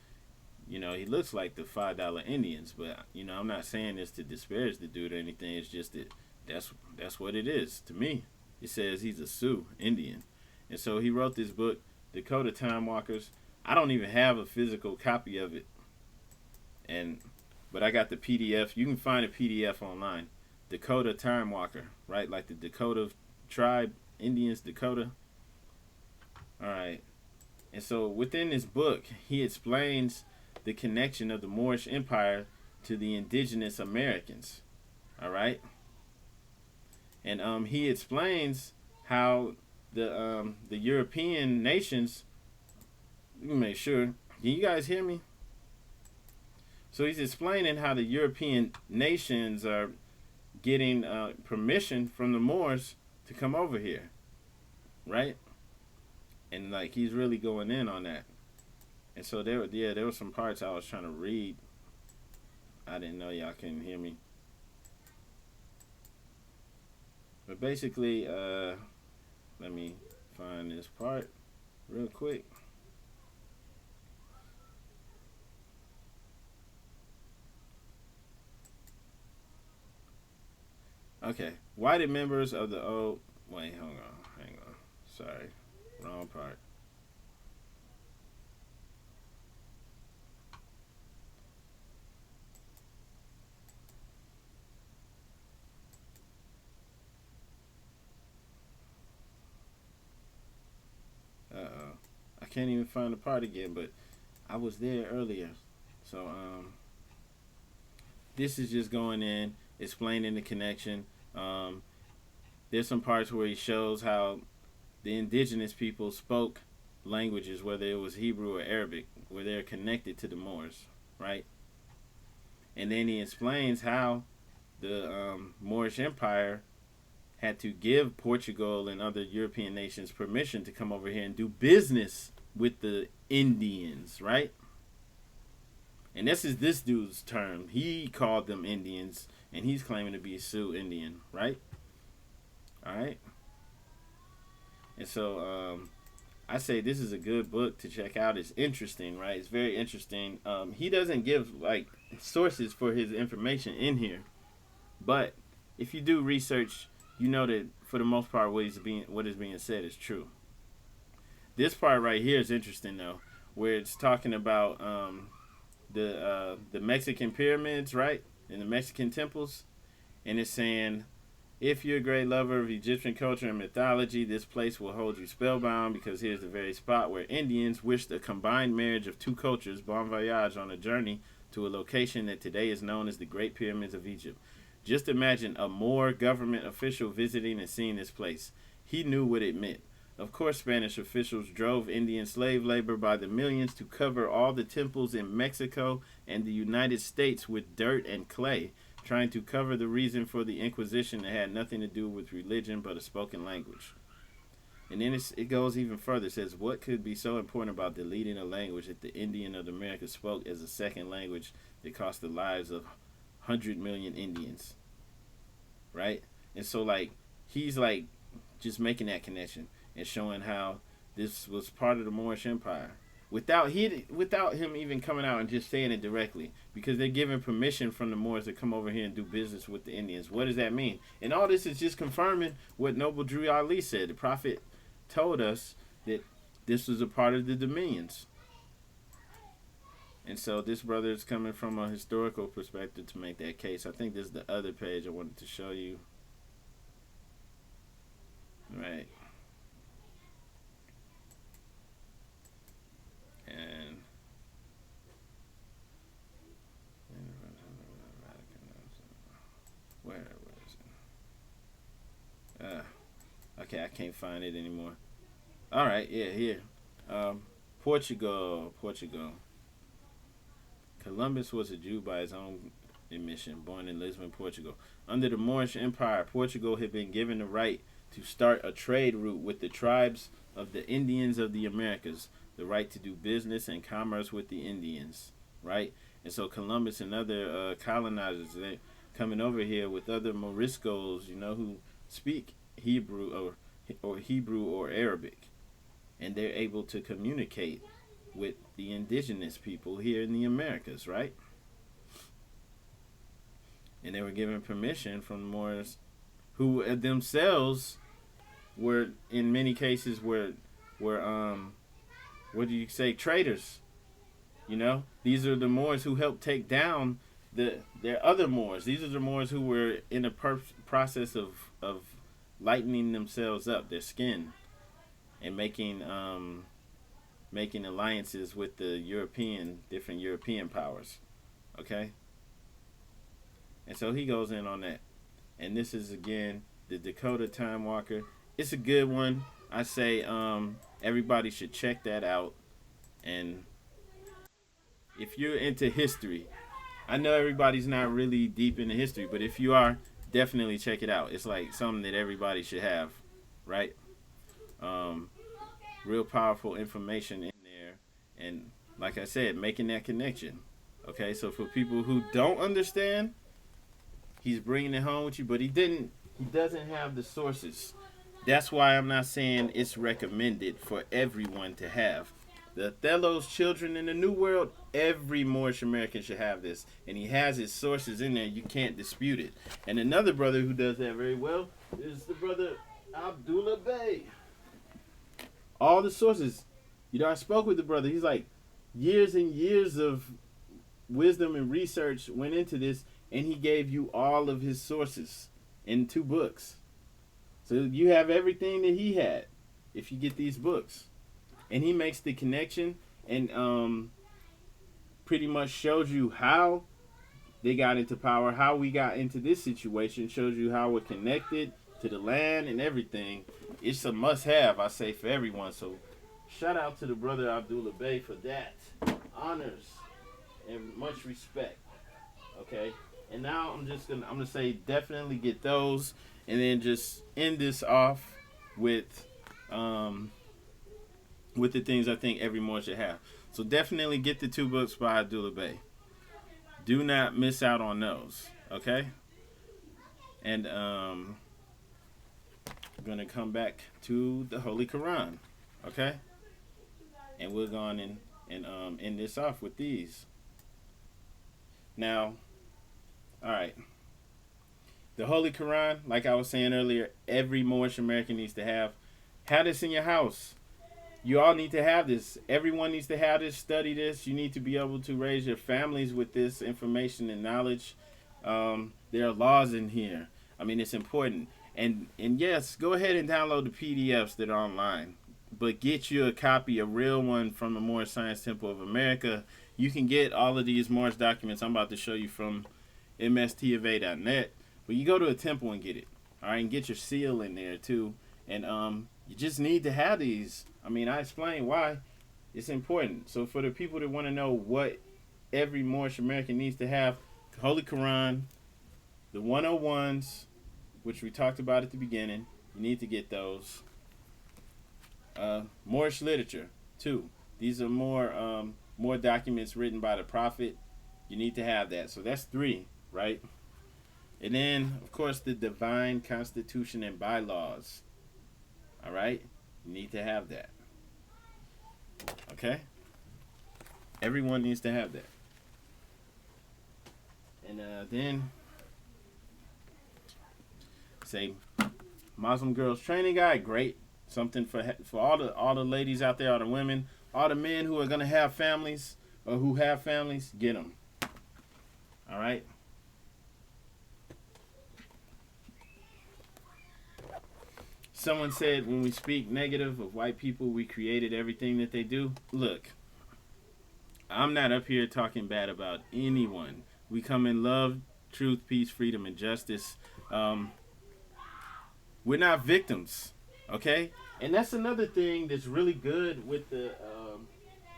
he looks like the $5 Indians, but I'm not saying this to disparage the dude or anything. It's just that that's what it is to me. It says he's a Sioux Indian, and so he wrote this book, Dakota Time Walkers. I don't even have a physical copy of it, but I got the PDF. You can find a PDF online. Dakota Time Walker, right? Like the Dakota tribe, Indians, Dakota. All right. And so within this book, he explains the connection of the Moorish Empire to the Indigenous Americans. All right. And he explains how the European nations. Let me make sure. Can you guys hear me? So he's explaining how the European nations are getting permission from the Moors to come over here, right? And like he's really going in on that. And so there were some parts I was trying to read. I didn't know y'all couldn't hear me. But basically, let me find this part real quick. Okay. Why did members of the old... Wait, hang on. Sorry. Wrong part. Uh-oh. I can't even find the part again, but I was there earlier. So, this is just going in, explaining the connection. There's some parts where he shows how the indigenous people spoke languages, whether it was Hebrew or Arabic, where they're connected to the Moors, right? And then he explains how the Moorish Empire had to give Portugal and other European nations permission to come over here and do business with the Indians, right? And this is this dude's term. He called them Indians, and he's claiming to be a Sioux Indian, right? All right. And so I say this is a good book to check out. It's interesting, right? It's very interesting. He doesn't give like sources for his information in here, but if you do research, you know that for the most part, what is being said is true. This part right here is interesting though, where it's talking about the Mexican pyramids, right, and the Mexican temples, and it's saying, if you're a great lover of Egyptian culture and mythology, this place will hold you spellbound, because here's the very spot where Indians wished a combined marriage of two cultures, bon voyage, on a journey to a location that today is known as the Great Pyramids of Egypt. Just imagine a Moor government official visiting and seeing this place. He knew what it meant. Of course, Spanish officials drove Indian slave labor by the millions to cover all the temples in Mexico and the United States with dirt and clay, trying to cover the reason for the Inquisition that had nothing to do with religion but a spoken language. And then it goes even further. It says, what could be so important about deleting a language that the Indian of America spoke as a second language that cost the lives of 100 million Indians? Right? And so, like, he's, like, just making that connection and showing how this was part of the Moorish Empire. Without him even coming out and just saying it directly, because they're giving permission from the Moors to come over here and do business with the Indians. What does that mean? And all this is just confirming what Noble Drew Ali said. The Prophet told us that this was a part of the dominions. And so this brother is coming from a historical perspective to make that case. I think this is the other page I wanted to show you. Right. And where was it? Okay, I can't find it anymore. All right, yeah, here. Portugal. Columbus was a Jew by his own admission, born in Lisbon, Portugal. Under the Moorish Empire, Portugal had been given the right to start a trade route with the tribes of the Indians of the Americas, the right to do business and commerce with the Indians, right? And so Columbus and other colonizers, they coming over here with other Moriscos, who speak Hebrew or Hebrew or Arabic, and they're able to communicate with the indigenous people here in the Americas, right? And they were given permission from the Moors, who themselves were, in many cases, were what do you say, traitors. These are the Moors who helped take down their other Moors. These are the Moors who were in a process of lightening themselves up, their skin, and making alliances with the different European powers. Okay? And so he goes in on that. And this is, again, the Dakota Time Walker. It's a good one. I say everybody should check that out. And if you're into history, I know everybody's not really deep into history, but if you are, definitely check it out. It's like something that everybody should have, right? Real powerful information in there. And like I said, making that connection. Okay, so for people who don't understand, he's bringing it home with you, but he doesn't have the sources. That's why I'm not saying it's recommended for everyone to have. The Othello's Children in the New World, every Moorish American should have this. And he has his sources in there. You can't dispute it. And another brother who does that very well is the brother Abdullah Bey. All the sources. I spoke with the brother. He's like, years and years of wisdom and research went into this, and he gave you all of his sources in 2 books. So you have everything that he had if you get these books. And he makes the connection and pretty much shows you how they got into power, how we got into this situation, shows you how we're connected to the land and everything. It's a must-have, I say, for everyone. So shout out to the brother Abdullah Bey for that. Honors and much respect. Okay? And now I'm gonna say definitely get those, and then just end this off with the things I think every Moor should have. So definitely get the 2 books by Abdullah Bey. Do not miss out on those. Okay? And I'm gonna come back to the Holy Quran. Okay? And we're going and end this off with these. Now, all right. The Holy Quran, like I was saying earlier, every Moorish American needs to have this in your house. You all need to have this. Everyone needs to have this, study this. You need to be able to raise your families with this information and knowledge. There are laws in here. I mean, it's important. And yes, go ahead and download the PDFs that are online. But get you a copy, a real one from the Moorish Science Temple of America. You can get all of these Moorish documents I'm about to show you from mstofa.net. But you go to a temple and get it. All right, and get your seal in there too. And you just need to have these. I mean, I explain why it's important. So for the people that want to know what every Moorish American needs to have, Holy Quran, the 101s, which we talked about at the beginning, you need to get those. Moorish Literature, too. These are more documents written by the Prophet. You need to have that. So that's 3, right? And then, of course, the Divine Constitution and Bylaws. All right? You need to have that. Okay? Everyone needs to have that. And then, say, Muslim Girls Training Guide, great. Something for all the ladies out there, all the women, all the men who are going to have families or who have families, get them. All right? Someone said when we speak negative of white people, we created everything that they do. Look, I'm not up here talking bad about anyone. We come in love, truth, peace, freedom, and justice. We're not victims, okay? And that's another thing that's really good with the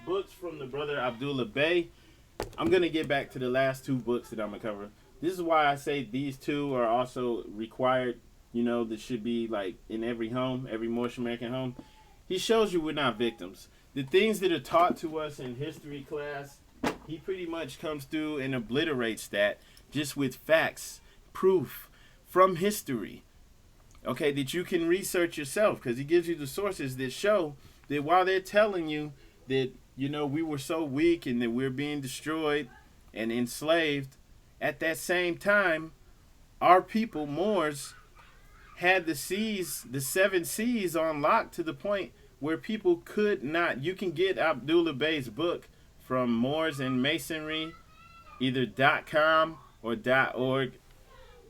books from the brother Abdullah Bey. I'm going to get back to the last 2 books that I'm going to cover. This is why I say these 2 are also required. You know, that should be like in every home, every Moorish American home. He shows you we're not victims. The things that are taught to us in history class, he pretty much comes through and obliterates that just with facts, proof from history. Okay, that you can research yourself, because he gives you the sources that show that while they're telling you that, you know, we were so weak and that we're being destroyed and enslaved, at that same time, our people, Moors, had the seas, the 7 seas on lock to the point where people could not. You can get Abdullah Bey's book from Moors and Masonry, either .com or .org.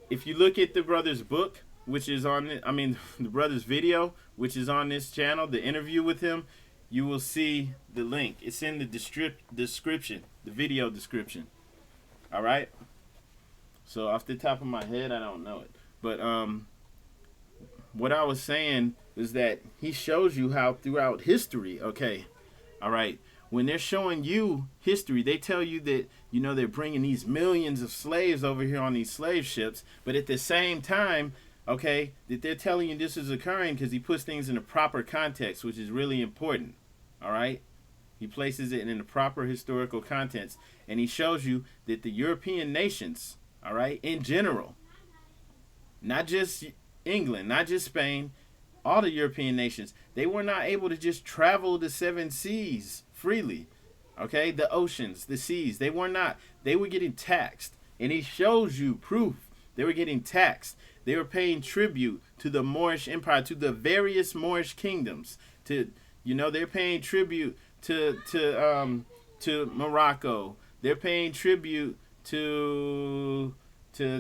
If you look at the brother's book, which is on, the brother's video, which is on this channel, the interview with him, you will see the link. It's in the description, the video description. All right? So off the top of my head, I don't know it. But, what I was saying is that he shows you how throughout history, okay, all right, when they're showing you history, they tell you that, you know, they're bringing these millions of slaves over here on these slave ships, but at the same time, okay, that they're telling you this is occurring because he puts things in the proper context, which is really important, all right? He places it in the proper historical context, and he shows you that the European nations, all right, in general, not just England, not just Spain, all the European nations, they were not able to just travel the 7 seas freely. Okay, the oceans, the seas, they were not. They were getting taxed. And he shows you proof. They were getting taxed. They were paying tribute to the Moorish Empire, to the various Moorish kingdoms. To, you know, they're paying tribute to Morocco. They're paying tribute to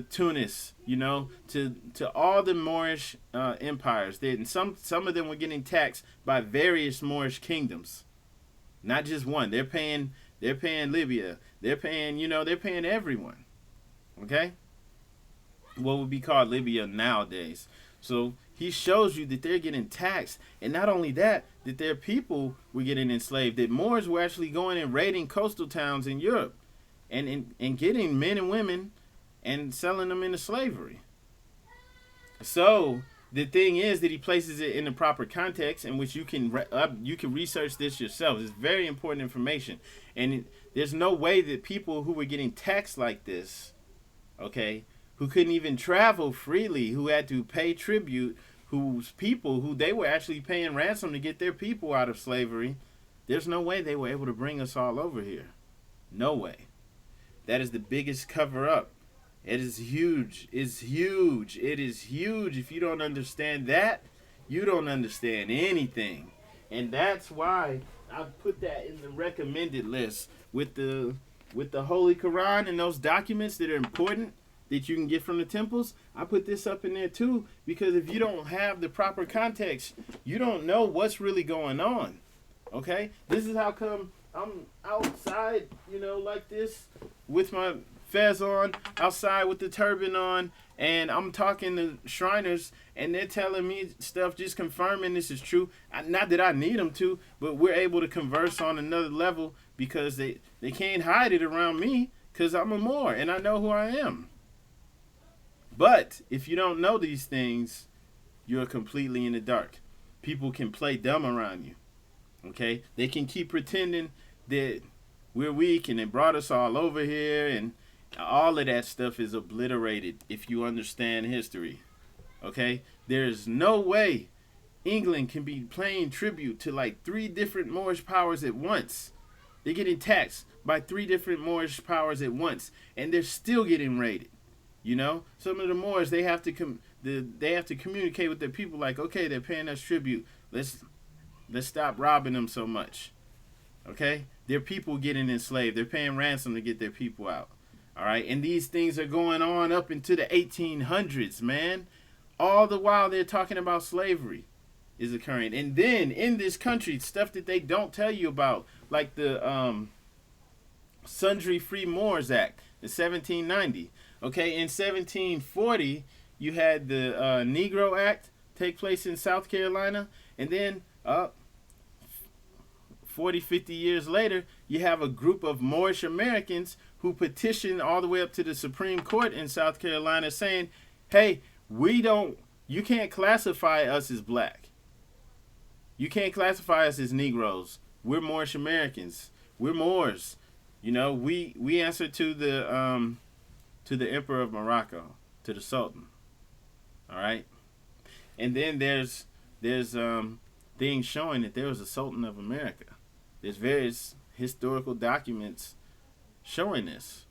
Tunis, you know, to all the Moorish empires. And some of them were getting taxed by various Moorish kingdoms, not just one. They're paying Libya. They're paying everyone. Okay, what would be called Libya nowadays. So he shows you that they're getting taxed, and not only that their people were getting enslaved. That Moors were actually going and raiding coastal towns in Europe, and getting men and women and selling them into slavery. So the thing is that he places it in the proper context in which you can research this yourself. It's very important information. And there's no way that people who were getting taxed like this, okay, who couldn't even travel freely, who had to pay tribute, who they were actually paying ransom to get their people out of slavery, there's no way they were able to bring us all over here. No way. That is the biggest cover-up. It is huge. It's huge. It is huge. If you don't understand that, you don't understand anything. And that's why I put that in the recommended list with the Holy Quran and those documents that are important that you can get from the temples. I put this up in there too, because if you don't have the proper context, you don't know what's really going on. Okay? This is how come I'm outside, like this with my fez on, outside with the turban on, and I'm talking to Shriners, and they're telling me stuff, just confirming this is true. Not that I need them to, but we're able to converse on another level because they can't hide it around me because I'm a Moor and I know who I am. But if you don't know these things, you're completely in the dark. People can play dumb around you. Okay? They can keep pretending that we're weak and they brought us all over here, and all of that stuff is obliterated if you understand history. Okay? There's no way England can be paying tribute to like 3 different Moorish powers at once. They're getting taxed by 3 different Moorish powers at once, and they're still getting raided. Some of the Moors, they have to communicate with their people like, okay, they're paying us tribute. Let's stop robbing them so much. Okay? Their people getting enslaved. They're paying ransom to get their people out. All right? And these things are going on up into the 1800s, man. All the while they're talking about slavery is occurring. And then in this country, stuff that they don't tell you about, like the Sundry Free Moors Act in 1790. Okay, in 1740, you had the Negro Act take place in South Carolina. And then 40, 50 years later, you have a group of Moorish Americans who petitioned all the way up to the Supreme Court in South Carolina saying, hey, you can't classify us as black. You can't classify us as Negroes. We're Moorish Americans. We're Moors. We answer to the Emperor of Morocco, to the Sultan. All right? And then there's things showing that there was a Sultan of America. There's various historical documents showing this.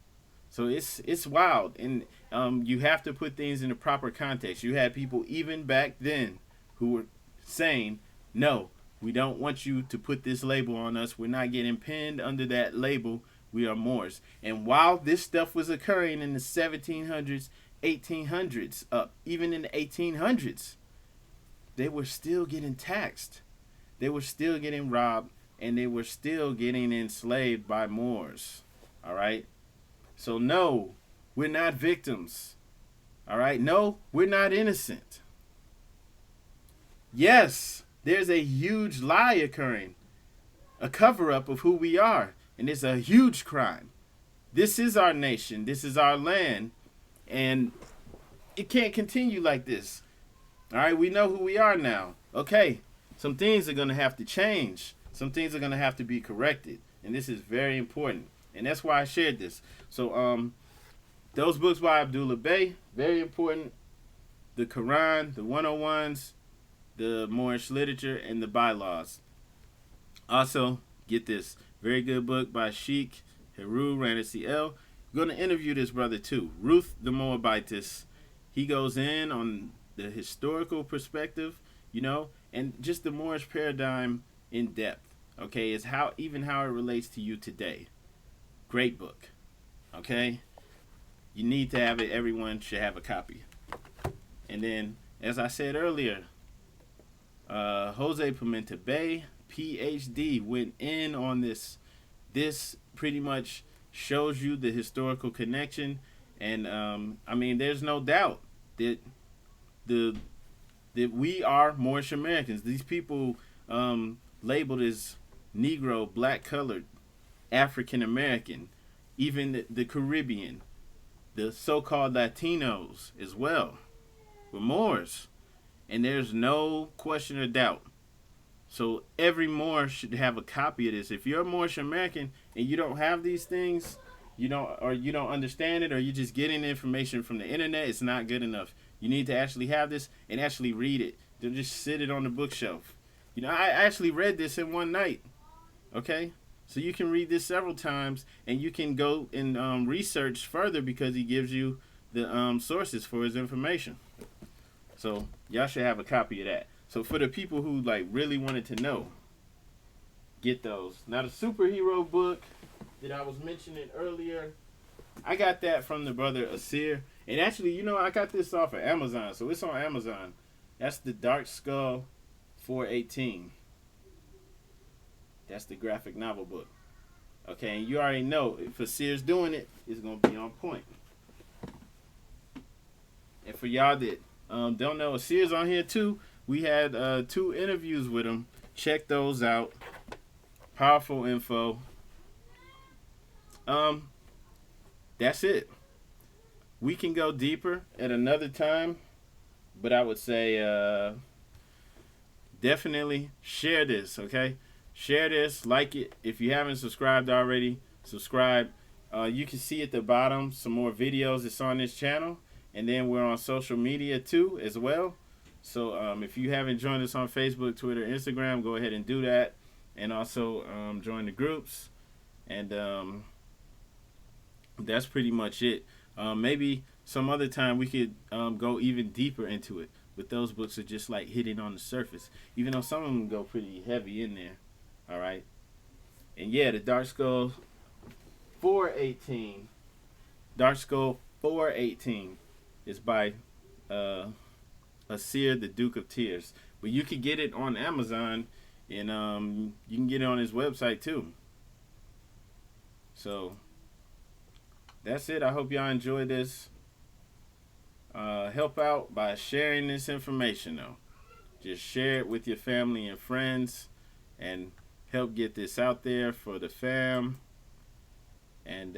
So it's wild. And you have to put things in the proper context. You had people even back then who were saying, no, we don't want you to put this label on us. We're not getting pinned under that label. We are Moors. And while this stuff was occurring in the 1700s, 1800s, even in the 1800s, they were still getting taxed. They were still getting robbed, and they were still getting enslaved by Moors. All right? So no, we're not victims. All right? No, we're not innocent. Yes, there's a huge lie occurring, a cover-up of who we are. And it's a huge crime. This is our nation. This is our land. And it can't continue like this. All right, we know who we are now. Okay, some things are going to have to change. Some things are going to have to be corrected. And this is very important. And that's why I shared this. So those books by Abdullah Bey, very important. The Quran, the 101s, the Moorish Literature, and the Bylaws. Also, get this. Very good book by Sheikh Heru Ranasi El. Going to interview this brother too, Ruth the Moabitess. He goes in on the historical perspective, and just the Moorish paradigm in depth. Okay, is how it relates to you today. Great book. Okay, you need to have it. Everyone should have a copy. And then, as I said earlier, Jose Pimenta Bay, PhD, went in on this. This pretty much shows you the historical connection, and there's no doubt that that we are Moorish Americans. These people labeled as Negro, black colored, African American, even the Caribbean, the so-called Latinos as well, were Moors, and there's no question or doubt. So every Moor should have a copy of this. If you're a Moorish American and you don't have these things, you don't understand it, or you're just getting the information from the internet, it's not good enough. You need to actually have this and actually read it. Don't just sit it on the bookshelf. I actually read this in one night. Okay? So you can read this several times, and you can go and research further because he gives you the sources for his information. So y'all should have a copy of that. So for the people who really wanted to know, get those. Now the superhero book that I was mentioning earlier, I got that from the brother Asir. And actually, I got this off of Amazon, so it's on Amazon. That's the Dark Skull 418. That's the graphic novel book. Okay, and you already know if Asir's doing it, it's gonna be on point. And for y'all that don't know, Asir's on here too. We had 2 interviews with him. Check those out. Powerful info. That's it. We can go deeper at another time, but I would say definitely share this, okay? Share this, like it. If you haven't subscribed already, subscribe. You can see at the bottom some more videos that's on this channel. And then we're on social media too as well. So if you haven't joined us on Facebook, Twitter, Instagram, go ahead and do that. And also join the groups. And that's pretty much it. Maybe some other time we could go even deeper into it. But those books are just like hitting on the surface. Even though some of them go pretty heavy in there. All right. And yeah, the Dark Skull 418. Dark Skull 418 is by Asir, the Duke of Tears. But you can get it on Amazon, and you can get it on his website too. So that's it. I hope y'all enjoyed this. Help out by sharing this information though. Just share it with your family and friends and help get this out there for the fam. And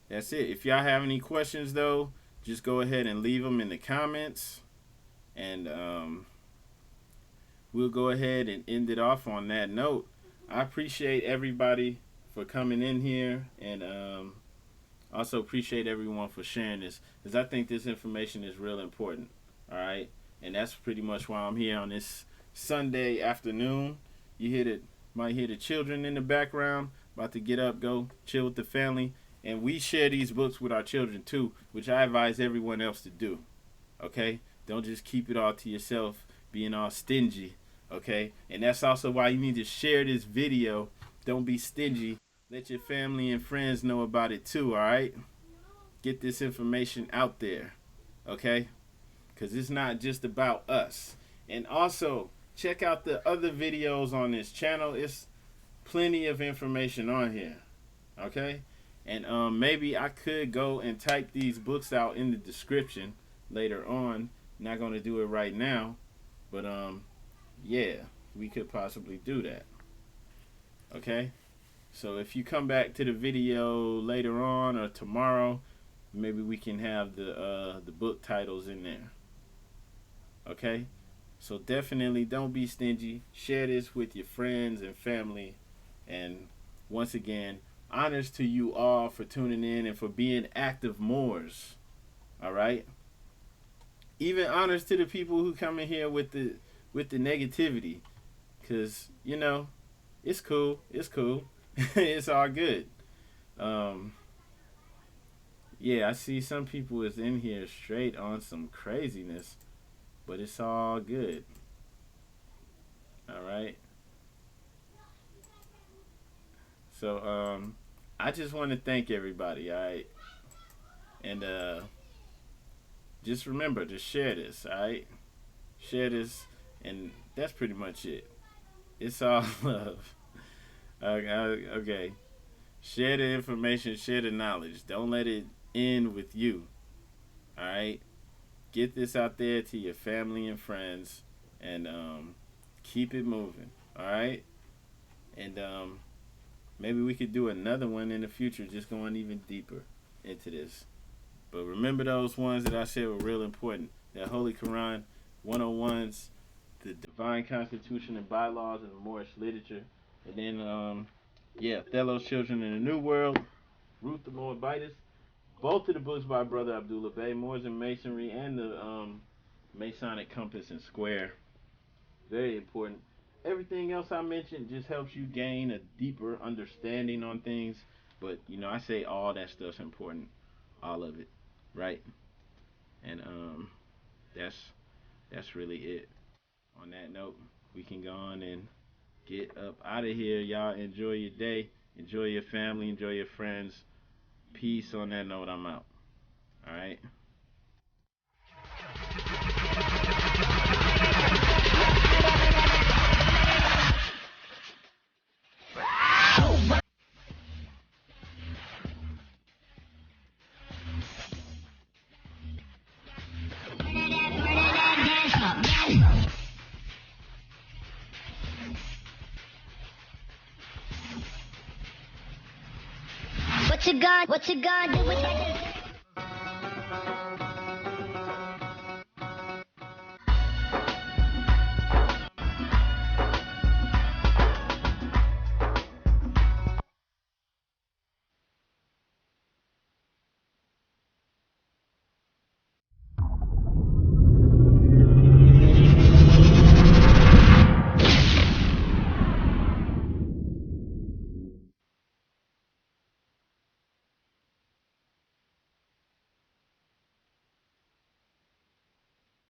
that's it. If y'all have any questions though, just go ahead and leave them in the comments. And we'll go ahead and end it off on that note. I appreciate everybody for coming in here, and also appreciate everyone for sharing this, because I think this information is real important. All right, and that's pretty much why I'm here on this Sunday afternoon. Might hear the children in the background, about to get up, go chill with the family, and we share these books with our children too, which I advise everyone else to do. Okay, don't just keep it all to yourself, being all stingy. Okay, and that's also why you need to share this video. Don't be stingy. Let your family and friends know about it too, all right? Get this information out there, okay? Because it's not just about us. And also, check out the other videos on this channel. It's plenty of information on here, okay? And maybe I could go and type these books out in the description later on. Not going to do it right now, but yeah, we could possibly do that, okay? So if you come back to the video later on or tomorrow, maybe we can have the book titles in there. Okay? So definitely don't be stingy. Share this with your friends and family. And once again, honors to you all for tuning in and for being active Moors. All right? Even honors to the people who come in here with the negativity, cuz it's cool. It's cool. It's all good. Yeah, I see some people is in here straight on some craziness, but it's all good. All right. So I just want to thank everybody. All right, and just remember to share this. All right, share this, and that's pretty much it. It's all love. Okay. Share the information, share the knowledge. Don't let it end with you. Alright? Get this out there to your family and friends, and keep it moving. Alright? And maybe we could do another one in the future, just going even deeper into this. But remember those ones that I said were real important. That Holy Quran 101s, the Divine Constitution and Bylaws of the Moorish Literature. And then, Othello's Children in the New World, Ruth the Moabitess. Both of the books by Brother Abdullah Bey, Moors and Masonry, and the Masonic Compass and Square. Very important. Everything else I mentioned just helps you gain a deeper understanding on things. But, I say all that stuff's important. All of it. Right? And that's really it. On that note, we can go on and get up out of here. Y'all enjoy your day. Enjoy your family. Enjoy your friends. Peace. On that note, I'm out. All right. What you gonna do with that?